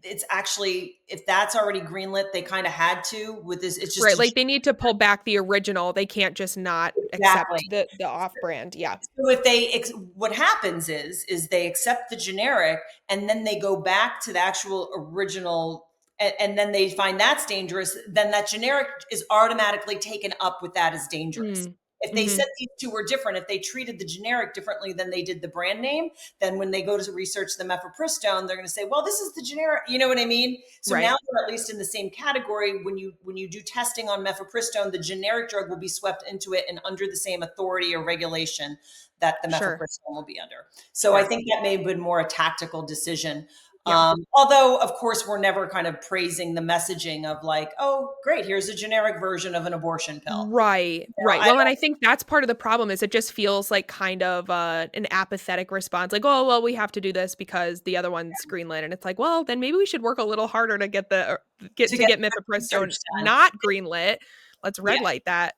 [SPEAKER 2] it's actually if that's already greenlit, they kind of had to with this. It's just
[SPEAKER 1] Right,
[SPEAKER 2] a
[SPEAKER 1] like, they need to pull back the original, they can't just not accept
[SPEAKER 2] exactly.
[SPEAKER 1] the off-brand, yeah.
[SPEAKER 2] So if they what happens is they accept the generic and then they go back to the actual original and then they find that's dangerous, then that generic is automatically taken up with that as dangerous.
[SPEAKER 1] Mm.
[SPEAKER 2] If they said
[SPEAKER 1] Mhm.
[SPEAKER 2] these two were different, if they treated the generic differently than they did the brand name, then when they go to research the mifepristone, they're going to say, "Well, this is the generic." You know what I mean? So now
[SPEAKER 1] Right.
[SPEAKER 2] they're at least in the same category. When you do testing on mifepristone, the generic drug will be swept into it and under the same authority or regulation that the
[SPEAKER 1] Sure.
[SPEAKER 2] mifepristone will be under. So I
[SPEAKER 1] Sure.
[SPEAKER 2] think that may have been more a tactical decision.
[SPEAKER 1] Yeah.
[SPEAKER 2] Although, of course, we're never kind of praising the messaging of like, oh, great, here's a generic version of an abortion pill.
[SPEAKER 1] Right,
[SPEAKER 2] You know,
[SPEAKER 1] right.
[SPEAKER 2] I
[SPEAKER 1] Well, and
[SPEAKER 2] don't,
[SPEAKER 1] I think that's part of the problem is it just feels like kind of, an apathetic response, like, "Oh, well, we have to do this because the other one's greenlit," and it's like, "Well, then maybe we should work a little harder to get
[SPEAKER 2] to get research
[SPEAKER 1] mifepristone
[SPEAKER 2] done.
[SPEAKER 1] not greenlit. Let's
[SPEAKER 2] Yeah.
[SPEAKER 1] red light that,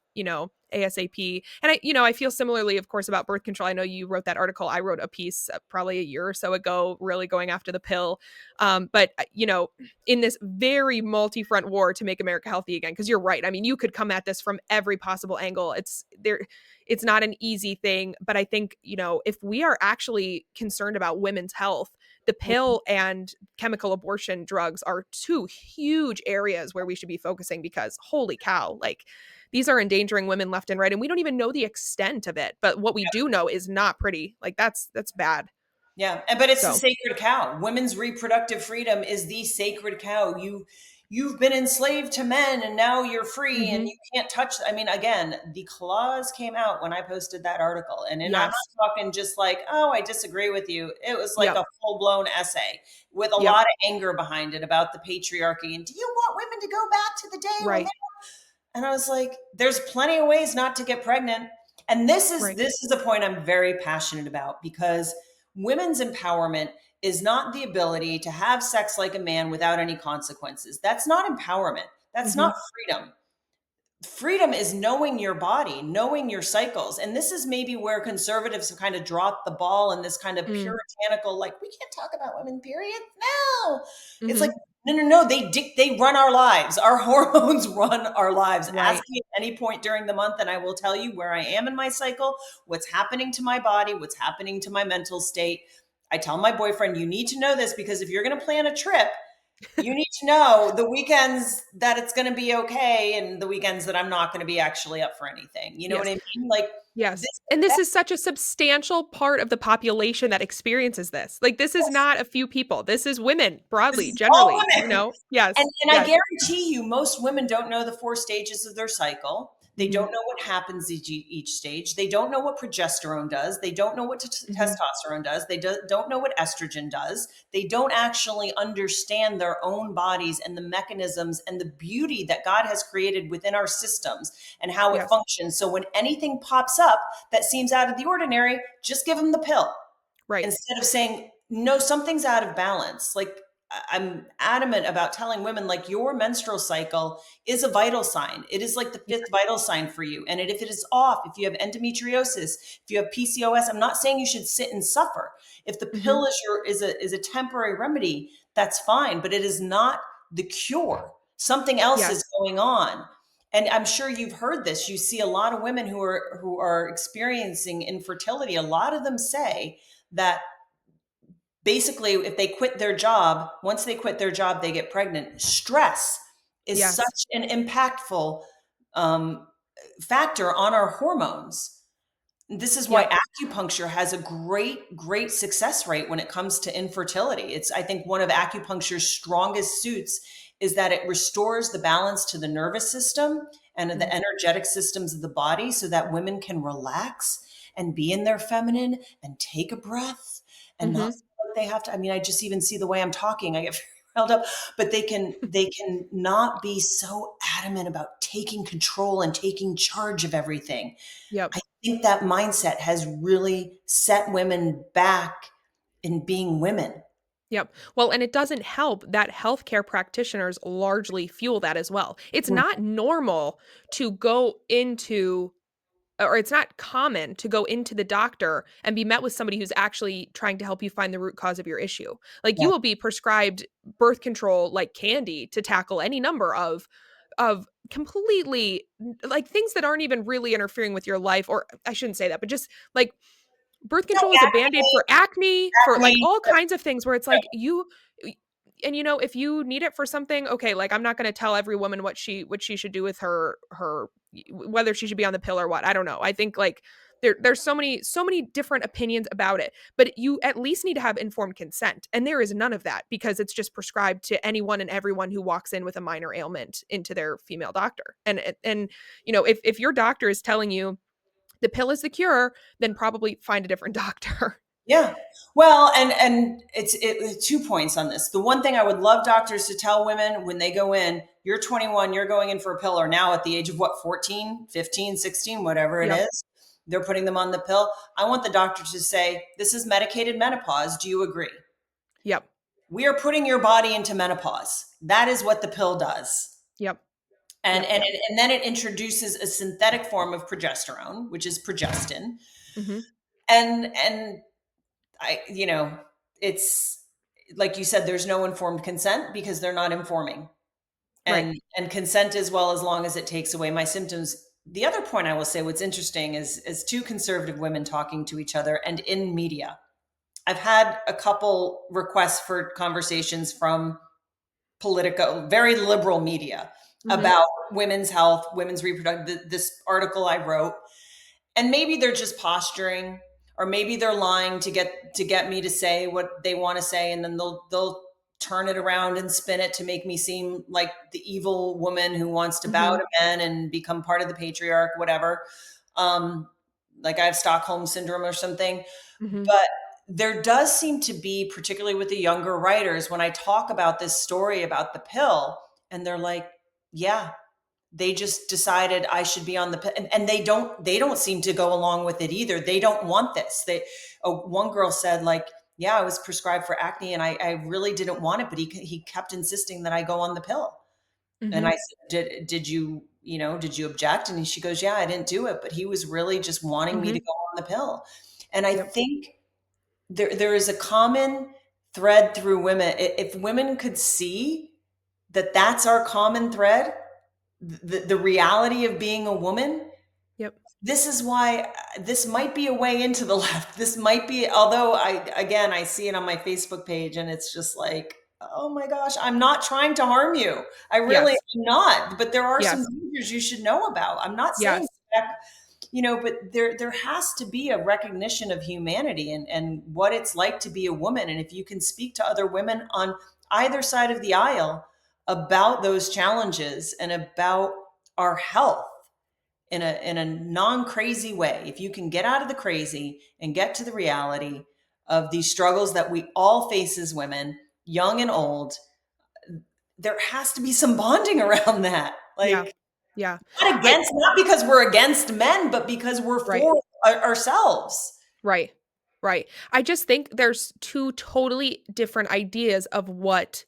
[SPEAKER 1] ASAP." And I feel similarly, of course, about birth control. I know you wrote that article. I wrote a piece, probably a year or so ago, really going after the pill. But, in this very multi-front war to make America healthy again, because you're right. I mean, you could come at this from every possible angle. It's not an easy thing, but I think, if we are actually concerned about women's health, the pill and chemical abortion drugs are two huge areas where we should be focusing because holy cow, like these are endangering women left and right and we don't even know the extent of it, but what we do know is not pretty. Like that's bad.
[SPEAKER 2] Yeah, but it's the
[SPEAKER 1] So,
[SPEAKER 2] sacred cow. Women's reproductive freedom is the sacred cow. You've been enslaved to men and now you're free and
[SPEAKER 1] mhm.
[SPEAKER 2] you can't touch. I mean, again, the clause came out when I posted that article. And I'm
[SPEAKER 1] Yes.
[SPEAKER 2] not talking just like, oh, I disagree with you. It was like
[SPEAKER 1] Yep.
[SPEAKER 2] a full-blown essay with a
[SPEAKER 1] Yep.
[SPEAKER 2] lot of anger behind it about the patriarchy. And do you want women to go back to the day when
[SPEAKER 1] Right.
[SPEAKER 2] and I was like, there's plenty of ways not to get pregnant. And this is
[SPEAKER 1] Right.
[SPEAKER 2] this is a point I'm very passionate about because women's empowerment is not the ability to have sex like a man without any consequences. That's not empowerment. That's
[SPEAKER 1] Mhm.
[SPEAKER 2] not freedom. Freedom is knowing your body, knowing your cycles. And this is maybe where conservatives have kind of dropped the ball in this kind of
[SPEAKER 1] Mm.
[SPEAKER 2] puritanical, like, we can't talk about women, period. No. It's like,
[SPEAKER 1] Mhm.
[SPEAKER 2] no. They run our lives. Our hormones run our lives. Ask
[SPEAKER 1] Right.
[SPEAKER 2] me at any point during the month, and I will tell you where I am in my cycle, what's happening to my body, what's happening to my mental state. I tell my boyfriend, you need to know this because if you're going to plan a trip, you need to know the weekends that it's going to be okay and the weekends that I'm not going to be actually up for anything. You know what
[SPEAKER 1] Yes.
[SPEAKER 2] I mean? Like
[SPEAKER 1] Yes.
[SPEAKER 2] this,
[SPEAKER 1] And this
[SPEAKER 2] that,
[SPEAKER 1] is such a substantial part of the population that experiences this. Like, this is
[SPEAKER 2] yes,
[SPEAKER 1] not a few people. This is women
[SPEAKER 2] this
[SPEAKER 1] broadly,
[SPEAKER 2] is all
[SPEAKER 1] generally,
[SPEAKER 2] women. And,
[SPEAKER 1] Yes.
[SPEAKER 2] and I
[SPEAKER 1] Yes.
[SPEAKER 2] guarantee you, most women don't know the four stages of their cycle. They
[SPEAKER 1] Mhm.
[SPEAKER 2] don't know what happens each stage. They don't know what progesterone does. They don't know what
[SPEAKER 1] Mhm.
[SPEAKER 2] testosterone does. They don't know what estrogen does. They don't actually understand their own bodies and the mechanisms and the beauty that God has created within our systems and how it
[SPEAKER 1] Yes.
[SPEAKER 2] functions. So when anything pops up that seems out of the ordinary, just give them the pill
[SPEAKER 1] Right.
[SPEAKER 2] instead of saying, no, something's out of balance. Like I'm adamant about telling women, like, your menstrual cycle is a vital sign. It is like the
[SPEAKER 1] Yeah.
[SPEAKER 2] fifth vital sign for you. And if it is off, if you have endometriosis, if you have PCOS, I'm not saying you should sit and suffer. If the
[SPEAKER 1] Mhm.
[SPEAKER 2] pill is a temporary remedy, that's fine, but it is not the cure. Something else is
[SPEAKER 1] Yes.
[SPEAKER 2] going on. And I'm sure you've heard this. You see a lot of women who are experiencing infertility. A lot of them say that basically, if they quit their job, once they quit their job, they get pregnant. Stress is
[SPEAKER 1] Yes.
[SPEAKER 2] such an impactful um, factor on our hormones. This is why
[SPEAKER 1] Yep.
[SPEAKER 2] acupuncture has a great success rate when it comes to infertility. It's, I think, one of acupuncture's strongest suits is that it restores the balance to the nervous system and the
[SPEAKER 1] Mm.
[SPEAKER 2] energetic systems of the body so that women can relax and be in their feminine and take a breath and not
[SPEAKER 1] Mhm.
[SPEAKER 2] feel like they have to. I mean, I just even see the way I'm talking, I get very riled up, but they can not be so adamant about taking control and taking charge of everything.
[SPEAKER 1] Yep.
[SPEAKER 2] I think that mindset has really set women back in being women.
[SPEAKER 1] Yep. Well, and it doesn't help that healthcare practitioners largely fuel that as well. It's
[SPEAKER 2] Mm.
[SPEAKER 1] not normal to go into, or it's not common to go into the doctor and be met with somebody who's actually trying to help you find the root cause of your issue. Like, you
[SPEAKER 2] Yeah.
[SPEAKER 1] will be prescribed birth control like candy to tackle any number of completely like things that aren't even really interfering with your life, or I shouldn't say that, but just like birth
[SPEAKER 2] No,
[SPEAKER 1] control is a Band-Aid for acne, for, like,
[SPEAKER 2] acne.
[SPEAKER 1] all kinds of things where it's like, you y and, if you need it for something, okay, like, I'm not gonna tell every woman what she should do with her whether she should be on the pill or what, I don't know. I think, like, there's so many different opinions about it, but you at least need to have informed consent, and there is none of that because it's just prescribed to anyone and everyone who walks in with a minor ailment into their female doctor, and, if your doctor is telling you the pill is the cure, then probably find a different doctor.
[SPEAKER 2] Yeah. Well, and it's 2 points on this. The one thing I would love doctors to tell women when they go in, you're 21, you're going in for a pill, or now at the age of what, 14, 15, 16, whatever it
[SPEAKER 1] Yep.
[SPEAKER 2] is, they're putting them on the pill. I want the doctor to say, this is medicated menopause. Do you agree?
[SPEAKER 1] Yep.
[SPEAKER 2] We are putting your body into menopause. That is what the pill does.
[SPEAKER 1] Yep.
[SPEAKER 2] And
[SPEAKER 1] Yep.
[SPEAKER 2] and then it introduces a synthetic form of progesterone, which is progestin.
[SPEAKER 1] Mhm.
[SPEAKER 2] And I, it's like you said, there's no informed consent because they're not informing.
[SPEAKER 1] Right.
[SPEAKER 2] And consent as well, as long as it takes away my symptoms. The other point I will say, what's interesting is as two conservative women talking to each other and in media. I've had a couple requests for conversations from political, very liberal media
[SPEAKER 1] Mhm.
[SPEAKER 2] about women's health, women's reproductive, this article I wrote. And maybe they're just posturing, or maybe they're lying to get me to say what they want to say, and then they'll turn it around and spin it to make me seem like the evil woman who wants to bow
[SPEAKER 1] Mhm.
[SPEAKER 2] to men and become part of the patriarch, whatever. Um, like I have Stockholm syndrome or something.
[SPEAKER 1] Mhm.
[SPEAKER 2] But there does seem to be, particularly with the younger writers, when I talk about this story about the pill, and they're like, yeah, they just decided I should be on the pill. And they don't seem to go along with it either. They don't want this. One girl said, like, yeah, I was prescribed for acne and I really didn't want it, but he kept insisting that I go on the pill. And I
[SPEAKER 1] Mhm.
[SPEAKER 2] said, did you object? And she goes, yeah, I didn't do it, but he was really just wanting me to
[SPEAKER 1] Mhm.
[SPEAKER 2] go on the pill. And I
[SPEAKER 1] Yep.
[SPEAKER 2] think there is a common thread through women. If women could see that that's our common thread, the reality of being a woman,
[SPEAKER 1] Yep.
[SPEAKER 2] this is why this might be a way into the left. This might be, although I see it on my Facebook page and it's just like, oh my gosh, I'm not trying to harm you. I really
[SPEAKER 1] Yes.
[SPEAKER 2] am not, but there are some
[SPEAKER 1] Yes.
[SPEAKER 2] dangers you should know about. I'm not saying
[SPEAKER 1] Yes.
[SPEAKER 2] that, but there has to be a recognition of humanity and what it's like to be a woman. And if you can speak to other women on either side of the aisle about those challenges and about our health in a non-crazy way, if you can get out of the crazy and get to the reality of these struggles that we all face as women, young and old, there has to be some bonding around that.
[SPEAKER 1] Yeah.
[SPEAKER 2] Like,
[SPEAKER 1] Yeah. I
[SPEAKER 2] not because we're against men, but because we're
[SPEAKER 1] Right.
[SPEAKER 2] for ourselves.
[SPEAKER 1] Right. Right. I just think there's two totally different ideas of what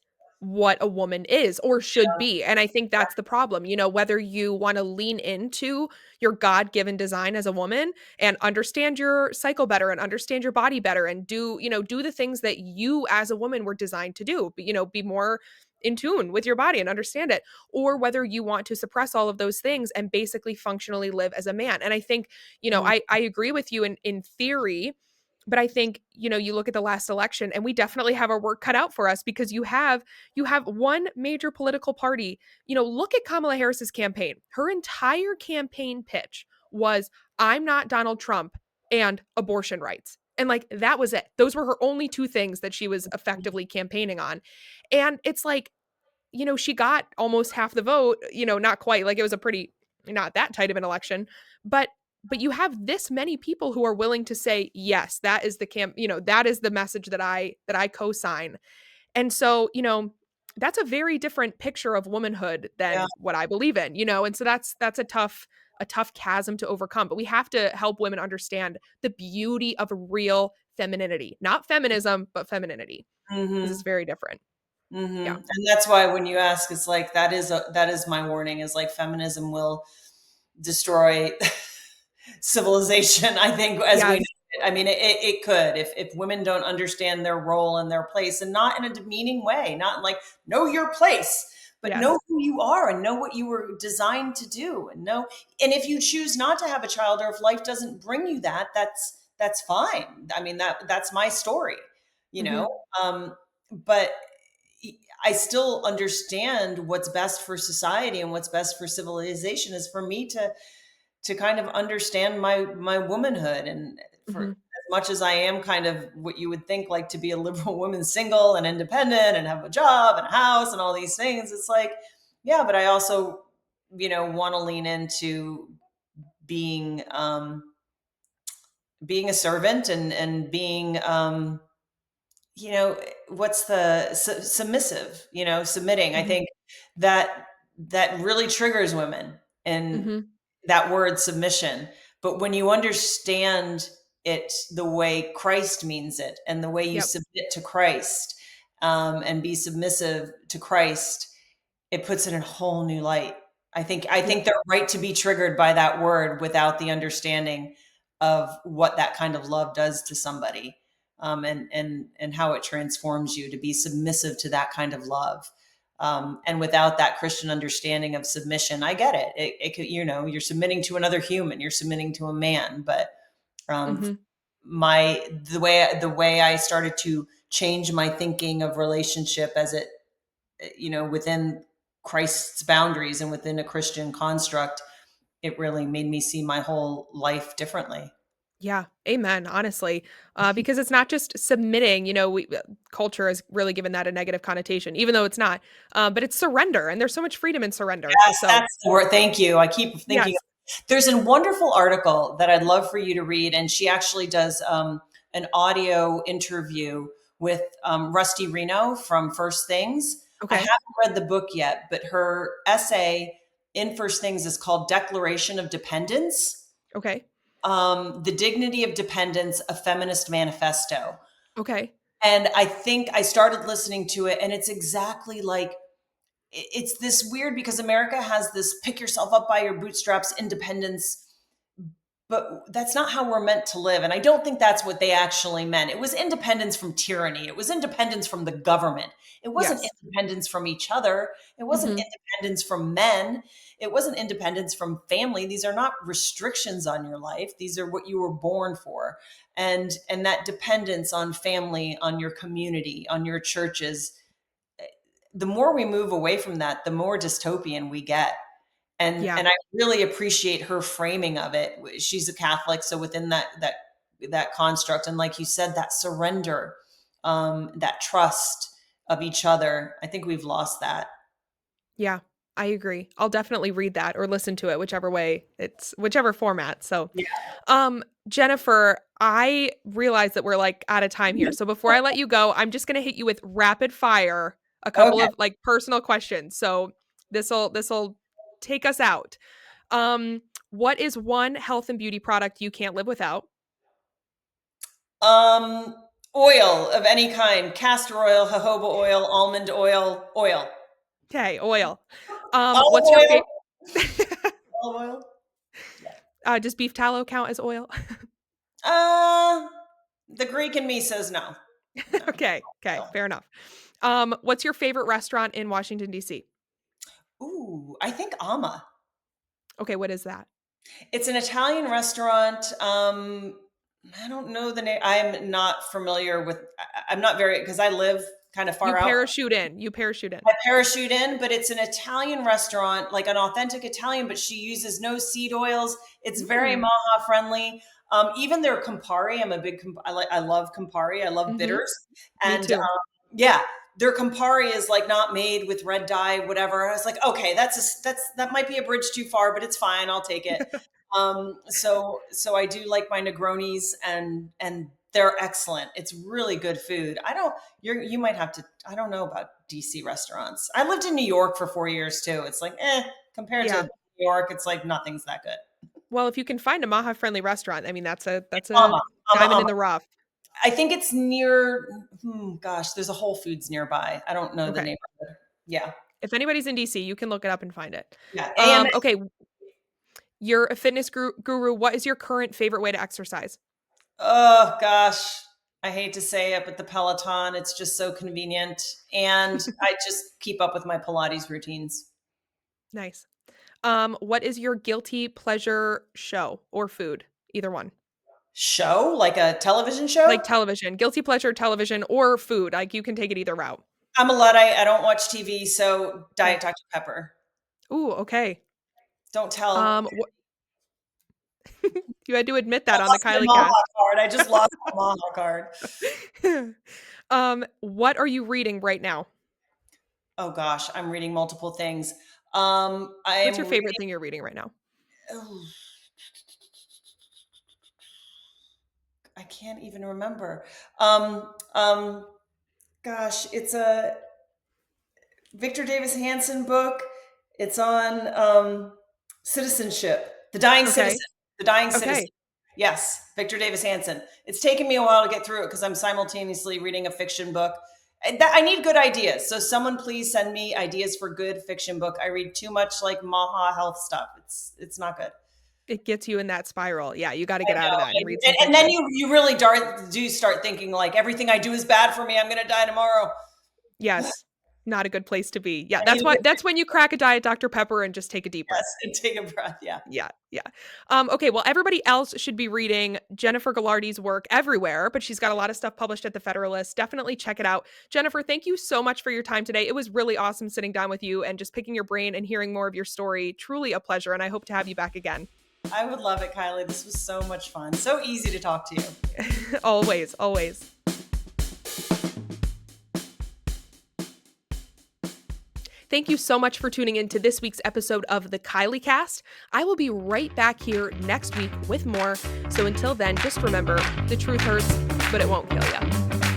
[SPEAKER 1] a woman is or should be. And I think that's the problem. Whether you want to lean into your God-given design as a woman and understand your cycle better and understand your body better and do the things that you as a woman were designed to do, but be more in tune with your body and understand it, or whether you want to suppress all of those things and basically functionally live as a man. And I think,
[SPEAKER 2] Mm,
[SPEAKER 1] I agree with you in theory But I think, you look at the last election and we definitely have our work cut out for us because you have one major political party. Look at Kamala Harris's campaign. Her entire campaign pitch was I'm not Donald Trump and abortion rights. And like that was it. Those were her only two things that she was effectively campaigning on. And it's like, she got almost half the vote, not quite, like it was a pretty not that tight of an election, but you have this many people who are willing to say, yes, that is the that is the message that I co-sign. And so, that's a very different picture of womanhood
[SPEAKER 2] Yeah.
[SPEAKER 1] than what I believe in, and so that's a tough chasm to overcome. But we have to help women understand the beauty of real femininity, not feminism, but femininity, because it's
[SPEAKER 2] Hmm.
[SPEAKER 1] very different. Yeah.
[SPEAKER 2] And that's why when you ask, it's like that is my warning, is like feminism will destroy civilization, I think, as we know
[SPEAKER 1] Yes.
[SPEAKER 2] it. I mean, it could, if women don't understand their role and their place, and not in a demeaning way, not like know your place, but know
[SPEAKER 1] Yes.
[SPEAKER 2] who you are and know what you were designed to do, and know. And if you choose not to have a child, or if life doesn't bring you that, that's fine. I mean, that's my story, you know.
[SPEAKER 1] Mhm.
[SPEAKER 2] But I still understand what's best for society and what's best for civilization is for me to kind of understand my womanhood. And for
[SPEAKER 1] Mhm.
[SPEAKER 2] as much as I am kind of what you would think, like, to be a liberal woman, single and independent and have a job and a house and all these things, it's like, yeah, but I also, want to lean into being being a servant, and being you know what's the submissive, submitting. I
[SPEAKER 1] Mhm.
[SPEAKER 2] think that that really triggers women, and
[SPEAKER 1] Mhm.
[SPEAKER 2] that word submission. But when you understand it the way Christ means it, and the way you
[SPEAKER 1] Yep.
[SPEAKER 2] submit to Christ, and be submissive to Christ, it puts it in a whole new light. I think
[SPEAKER 1] Yep.
[SPEAKER 2] they're right to be triggered by that word without the understanding of what that kind of love does to somebody, and how it transforms you to be submissive to that kind of love. And without that Christian understanding of submission, I get it. It could, you're submitting to another human, you're submitting to a man. But um,
[SPEAKER 1] Mhm.
[SPEAKER 2] the way I started to change my thinking of relationship, as it, within Christ's boundaries and within a Christian construct, it really made me see my whole life differently.
[SPEAKER 1] Yeah, amen, honestly, because it's not just submitting, culture has really given that a negative connotation, even though it's not, but it's surrender, and there's so much freedom in surrender,
[SPEAKER 2] Yes,
[SPEAKER 1] so
[SPEAKER 2] that's the word. Thank you. I keep thinking.
[SPEAKER 1] yes.
[SPEAKER 2] There's a wonderful article that I'd love for you to read, and she actually does an audio interview with Rusty Reno from First Things. I
[SPEAKER 1] Okay,
[SPEAKER 2] haven't read the book yet, but her essay in First Things is called "Declaration of Dependence:
[SPEAKER 1] okay,
[SPEAKER 2] The Dignity of Dependence, a Feminist Manifesto."
[SPEAKER 1] okay,
[SPEAKER 2] And I think I started listening to it, and it's exactly like, it's this weird, because America has this pick yourself up by your bootstraps independence, but that's not how we're meant to live. And I don't think that's what they actually meant. It was independence from tyranny, it was independence from the government. It wasn't
[SPEAKER 1] yes,
[SPEAKER 2] independence from each other, it wasn't
[SPEAKER 1] mhm,
[SPEAKER 2] independence from men, it wasn't independence from family. These are not restrictions on your life, these are what you were born for. And that dependence on family, on your community, on your churches, the more we move away from that, the more dystopian we get.
[SPEAKER 1] yeah,
[SPEAKER 2] And I really appreciate her framing of it. She's a Catholic, so within that construct, and like you said, that surrender, that trust of each other, I think we've lost that.
[SPEAKER 1] yeah, I agree, I'll definitely read that or listen to it, whichever format, so,
[SPEAKER 2] Yeah.
[SPEAKER 1] Jennifer, I realize that we're, like, out of time here, so before I let you go, I'm just gonna hit you with rapid fire, a couple
[SPEAKER 2] Okay.
[SPEAKER 1] of, like, personal questions, so this'll take us out. What is one health and beauty product you can't live without?
[SPEAKER 2] Um, Oil of any kind: castor oil, jojoba oil, almond oil, oil,
[SPEAKER 1] Okay, oil.
[SPEAKER 2] olive
[SPEAKER 1] What's your
[SPEAKER 2] oil,
[SPEAKER 1] favorite?
[SPEAKER 2] olive oil. Yeah.
[SPEAKER 1] Does beef tallow count as oil?
[SPEAKER 2] Uh, the Greek in me says no. No.
[SPEAKER 1] Okay, okay,
[SPEAKER 2] No.
[SPEAKER 1] fair enough. What's your favorite restaurant in Washington, DC?
[SPEAKER 2] Ooh, I think
[SPEAKER 1] Okay, what is that?
[SPEAKER 2] It's an Italian restaurant. I don't know the name. I'm not familiar with. I'm not very because I live kind of
[SPEAKER 1] You
[SPEAKER 2] far out.
[SPEAKER 1] parachute in. You parachute in.
[SPEAKER 2] I parachute in, but it's an Italian restaurant, like an authentic Italian, but she uses no seed oils. It's very
[SPEAKER 1] Mm.
[SPEAKER 2] MAHA friendly. Even their Campari, I'm a big, I love Campari. I love
[SPEAKER 1] Mhm.
[SPEAKER 2] bitters.
[SPEAKER 1] Me
[SPEAKER 2] And
[SPEAKER 1] too.
[SPEAKER 2] yeah, their Campari is like not made with red dye, whatever. I was like, okay, that might be a bridge too far, but it's fine. I'll take it. So I do like my Negronis and they're excellent. It's really good food. You might have to, I don't know about DC restaurants. I lived in New York for 4 years too. It's like, compared to
[SPEAKER 1] Yeah.
[SPEAKER 2] New York, it's like nothing's that good.
[SPEAKER 1] Well, if you can find a MAHA friendly restaurant, I mean, that's a
[SPEAKER 2] Mama,
[SPEAKER 1] diamond in
[SPEAKER 2] mama.
[SPEAKER 1] the rough.
[SPEAKER 2] I think it's near, gosh, there's a Whole Foods nearby. I don't know the
[SPEAKER 1] Okay.
[SPEAKER 2] neighborhood. Yeah.
[SPEAKER 1] If anybody's in DC, you can look it up and find it.
[SPEAKER 2] Yeah. AMS.
[SPEAKER 1] Okay, you're a fitness guru. What is your current favorite way to exercise?
[SPEAKER 2] Oh gosh, I hate to say it, but the Peloton, it's just so convenient. And I just keep up with my Pilates routines.
[SPEAKER 1] Nice. What is your guilty pleasure show or food? Either one.
[SPEAKER 2] Show? Like a television
[SPEAKER 1] Like
[SPEAKER 2] show?
[SPEAKER 1] television, guilty pleasure television or food. Like you can take it either route.
[SPEAKER 2] I'm a Luddite. I don't watch TV, so
[SPEAKER 1] Okay.
[SPEAKER 2] Diet Dr. Pepper.
[SPEAKER 1] Ooh, okay.
[SPEAKER 2] Don't tell.
[SPEAKER 1] What you had to admit
[SPEAKER 2] I
[SPEAKER 1] that on the
[SPEAKER 2] lost my
[SPEAKER 1] Kylee
[SPEAKER 2] Maha
[SPEAKER 1] Cast.
[SPEAKER 2] card. I just lost my Maha card.
[SPEAKER 1] What are you reading right now?
[SPEAKER 2] Oh gosh, I'm reading multiple things. I
[SPEAKER 1] What's your
[SPEAKER 2] am
[SPEAKER 1] favorite
[SPEAKER 2] reading.
[SPEAKER 1] thing you're reading right now?
[SPEAKER 2] Oh, I can't even remember. Um, um, gosh, it's a Victor Davis Hanson book. It's on citizenship, the dying citizen,
[SPEAKER 1] Okay.
[SPEAKER 2] the dying citizen.
[SPEAKER 1] Okay.
[SPEAKER 2] Yes, Victor Davis Hanson. It's taken me a while to get through it because I'm simultaneously reading a fiction book. I need good ideas. So someone please send me ideas for good fiction book. I read too much like Maha health stuff. It's not good.
[SPEAKER 1] It gets you in that spiral. Yeah, you gotta
[SPEAKER 2] I
[SPEAKER 1] get out of
[SPEAKER 2] know.
[SPEAKER 1] that and read some
[SPEAKER 2] And then
[SPEAKER 1] fiction.
[SPEAKER 2] you really do start thinking like everything I do is bad for me. I'm going to die tomorrow.
[SPEAKER 1] Yes. Not a good place to be. Yeah,
[SPEAKER 2] I need a good
[SPEAKER 1] that's when you crack a Diet Dr. Pepper and just take a deep
[SPEAKER 2] yes
[SPEAKER 1] breath.
[SPEAKER 2] and take a breath. Yeah.
[SPEAKER 1] Yeah, yeah. Okay, well, everybody else should be reading Jennifer Galardi's work everywhere, but she's got a lot of stuff published at the Federalist. Definitely check it out. Jennifer, thank you so much for your time today. It was really awesome sitting down with you and just picking your brain and hearing more of your story. Truly a pleasure, and I hope to have you back again.
[SPEAKER 2] I would love it, Kylie. This was so much fun. So easy to talk to you.
[SPEAKER 1] Always, always. Thank you so much for tuning in to this week's episode of the Kylee Cast. I will be right back here next week with more. So until then, just remember, the truth hurts, but it won't kill you.